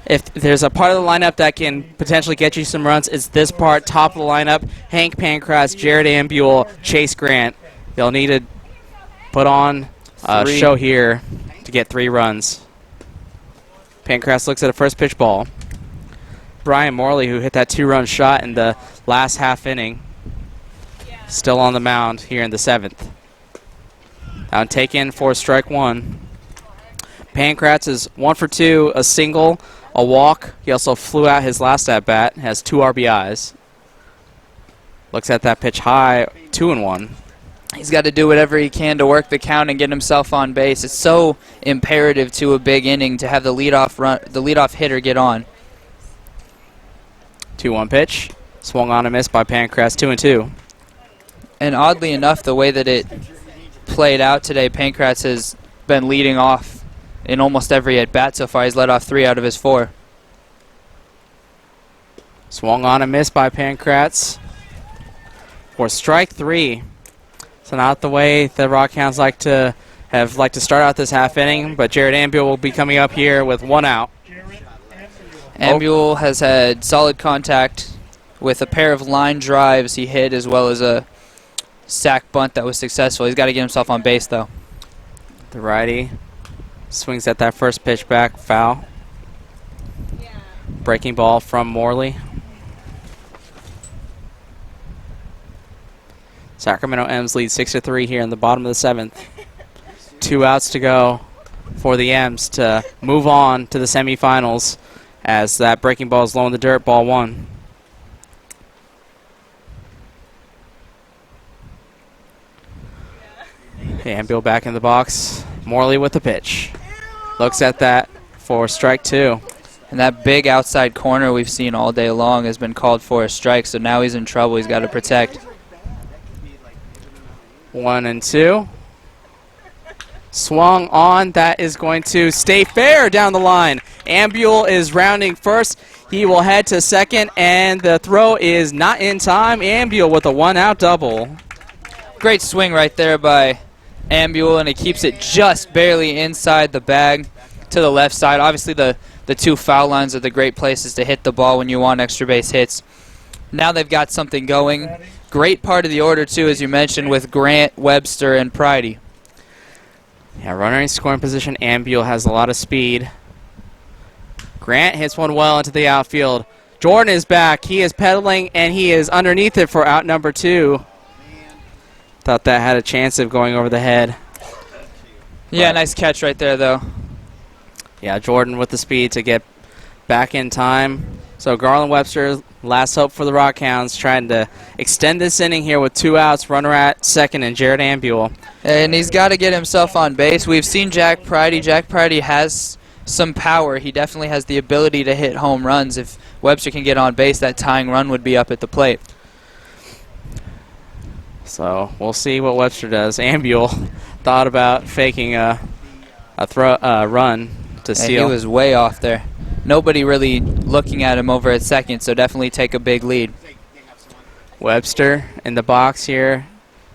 A: if there's a part of the lineup that can potentially get you some runs, it's this part, top of the lineup. Hank Pancras, Jared Ambule, Chase Grant. They'll need to put on a show here to get 3 runs. Pancras looks at a first pitch ball. Brian Morley, who hit that 2-run shot in the last half inning, still on the mound here in the 7th. Now taken for strike 1. Pancratz is 1 for 2, a single, a walk. He also flew out his last at-bat, has 2 RBIs. Looks at that pitch high, 2-1.
B: He's got to do whatever he can to work the count and get himself on base. It's so imperative to a big inning to have the leadoff hitter get on.
A: 2-1 pitch, swung on and missed by Pancratz, 2-2.
B: And oddly enough, the way that it played out today, Pancratz has been leading off in almost every at-bat so far. He's led off 3 out of his 4.
A: Swung on and missed by Pancratz. for strike 3. So not the way the Rock Hounds like to start out this half inning, but Jared Ambuel will be coming up here with 1 out.
B: Ambuel has had solid contact with a pair of line drives he hit, as well as a sack bunt that was successful. He's got to get himself on base, though.
A: The righty swings at that first pitch back, foul. Breaking ball from Morley. Sacramento M's lead 6-3 here in the bottom of the 7th. 2 outs to go for the M's to move on to the semifinals, as that breaking ball is low in the dirt, ball 1. Ambuel back in the box. Morley with the pitch. Looks at that for strike 2.
B: And that big outside corner we've seen all day long has been called for a strike, so now he's in trouble. He's got to protect.
A: 1-2. Swung on. That is going to stay fair down the line. Ambuel is rounding first. He will head to second, and the throw is not in time. Ambuel with a 1-out double.
B: Great swing right there by Ambuel, and he keeps it just barely inside the bag to the left side. Obviously, the 2 foul lines are the great places to hit the ball when you want extra base hits. Now they've got something going. Great part of the order, too, as you mentioned, with Grant, Webster, and Pridey.
A: Yeah, runner in scoring position. Ambuel has a lot of speed. Grant hits one well into the outfield. Jordan is back. He is pedaling, and he is underneath it for out number 2. Thought that had a chance of going over the head.
B: Yeah, nice catch right there, though.
A: Yeah, Jordan with the speed to get back in time. So Garland Webster, last hope for the Rock Hounds, trying to extend this inning here with 2 outs, runner at second, and Jared Ambuel.
B: And he's got to get himself on base. We've seen Jack Pridey. Jack Pridey has some power. He definitely has the ability to hit home runs. If Webster can get on base, that tying run would be up at the plate.
A: So we'll see what Webster does. Ambuel thought about faking a run to steal.
B: And he was way off there. Nobody really looking at him over at second, so definitely take a big lead.
A: Webster in the box here,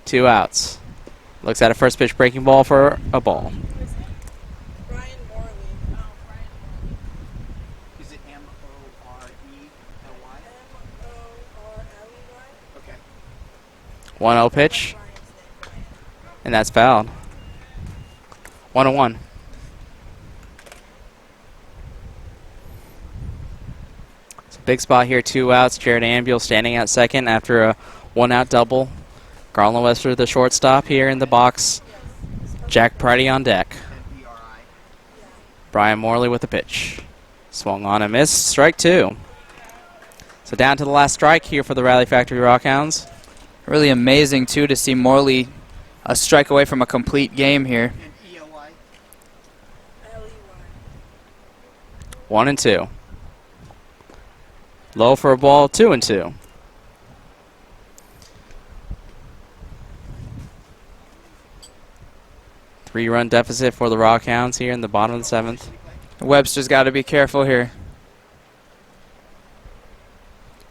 A: 2 outs. Looks at a first pitch breaking ball for a ball.
C: Is it M-O-R-E-L-Y? Okay.
A: 1-0 pitch, and that's fouled. 1-1. Big spot here, 2 outs. Jared Ambuel standing at second after a 1-out double. Garland Webster, the shortstop, here in the box. Jack Pridey on deck. Brian Morley with the pitch. Swung on and missed. Strike 2. So down to the last strike here for the Rally Factory Rock Hounds.
B: Really amazing, too, to see Morley a strike away from a complete game here.
A: 1-2. Low for a ball, 2-2. Three-run deficit for the Rock Hounds here in the bottom of the 7th.
B: Webster's got to be careful here.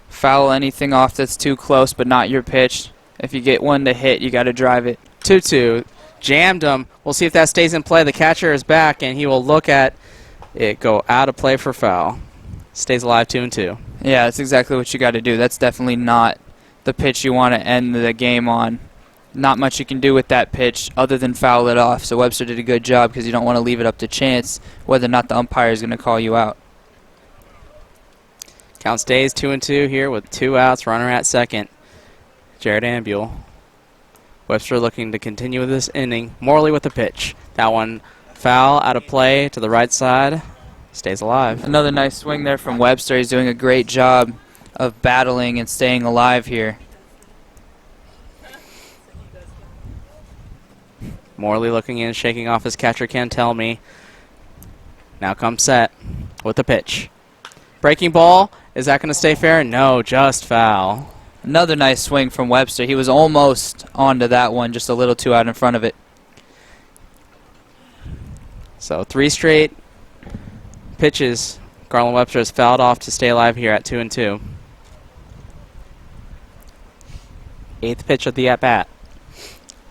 B: Foul anything off that's too close, but not your pitch. If you get one to hit, you got to drive it.
A: 2-2. Jammed him. We'll see if that stays in play. The catcher is back, and he will look at it go out of play for foul. Stays alive, 2-2.
B: Yeah, that's exactly what you got to do. That's definitely not the pitch you want to end the game on. Not much you can do with that pitch other than foul it off. So Webster did a good job because you don't want to leave it up to chance whether or not the umpire is going to call you out.
A: Count stays 2-2 here with 2 outs. Runner at second. Jared Ambuel. Webster looking to continue with this inning. Morley with the pitch. That one foul out of play to the right side. Stays alive.
B: Another nice swing there from Webster. He's doing a great job of battling and staying alive here.
A: Morley looking in, shaking off his catcher, can't tell me. Now comes set with the pitch. Breaking ball. Is that going to stay fair? No, just foul.
B: Another nice swing from Webster. He was almost onto that one, just a little too out in front of it.
A: So 3 straight pitches. Garland Webster has fouled off to stay alive here at 2-2. 8th pitch of the at-bat.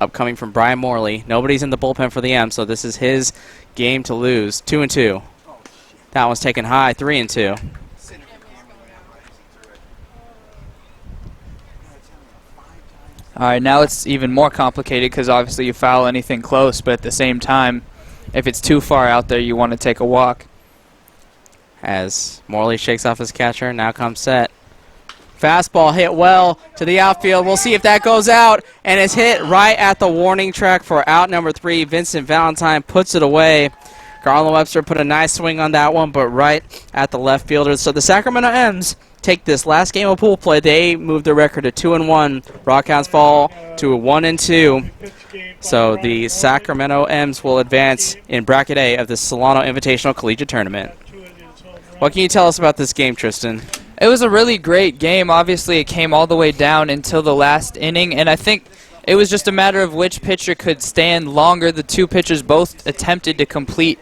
A: Upcoming from Brian Morley. Nobody's in the bullpen for the M's, so this is his game to lose. 2-2. That one's taken high. 3-2.
B: All right, now it's even more complicated because obviously you foul anything close, but at the same time, if it's too far out there, you want to take a walk.
A: As Morley shakes off his catcher, now comes set. Fastball hit well to the outfield. We'll see if that goes out, and it's hit right at the warning track for out number 3. Vincent Valentine puts it away. Garland Webster put a nice swing on that one, but right at the left fielder. So the Sacramento M's take this last game of pool play. They move their record to 2-1. Rock Hounds fall to 1-2. So the Sacramento M's will advance in bracket A of the Solano Invitational Collegiate Tournament. What can you tell us about this game, Tristan?
B: It was a really great game. Obviously, it came all the way down until the last inning, and I think it was just a matter of which pitcher could stand longer. The two pitchers both attempted to complete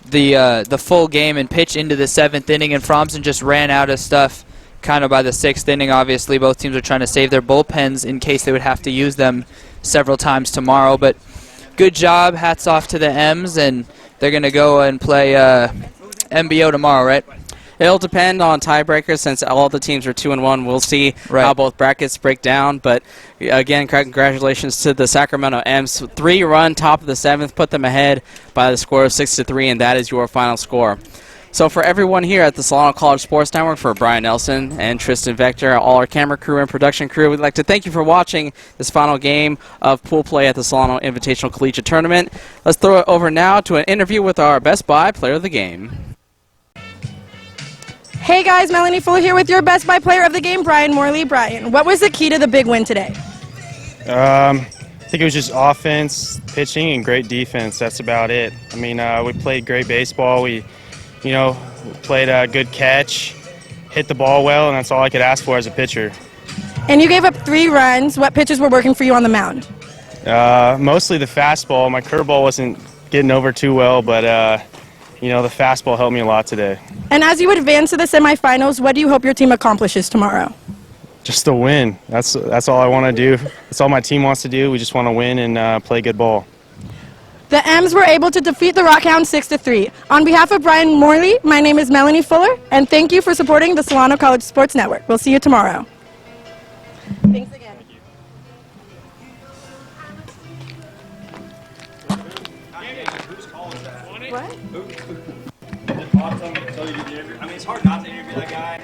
B: the full game and pitch into the 7th inning, and Fromsen just ran out of stuff kind of by the 6th inning. Obviously, both teams are trying to save their bullpens in case they would have to use them several times tomorrow. But good job. Hats off to the M's, and they're going to go and play MBO tomorrow, right?
A: It'll depend on tiebreakers since all the teams are 2-1. We'll see how both brackets break down. But again, congratulations to the Sacramento M's. 3-run top of the 7th, put them ahead by the score of 6-3, and that is your final score. So for everyone here at the Solano College Sports Network, for Brian Nelson and Tristan Vector, all our camera crew and production crew, we'd like to thank you for watching this final game of pool play at the Solano Invitational Collegiate Tournament. Let's throw it over now to an interview with our Best Buy Player of the Game.
G: Hey guys, Melanie Fuller here with your Best Buy Player of the Game, Brian Morley. Brian, what was the key to the big win today?
L: I think it was just offense, pitching, and great defense. That's about it. I mean, we played great baseball. We played a good catch, hit the ball well, and that's all I could ask for as a pitcher.
G: And you gave up 3 runs. What pitches were working for you on the mound?
L: Mostly the fastball. My curveball wasn't getting over too well, but the fastball helped me a lot today.
G: And as you advance to the semifinals, what do you hope your team accomplishes tomorrow?
L: Just to win. That's all I want to do. That's all my team wants to do. We just want to win and play good ball.
G: The M's were able to defeat the Rock Hounds 6-3. On behalf of Brian Morley, my name is Melanie Fuller, and thank you for supporting the Solano College Sports Network. We'll see you tomorrow. Thanks again. What?
M: I mean, it's hard not to interview that guy.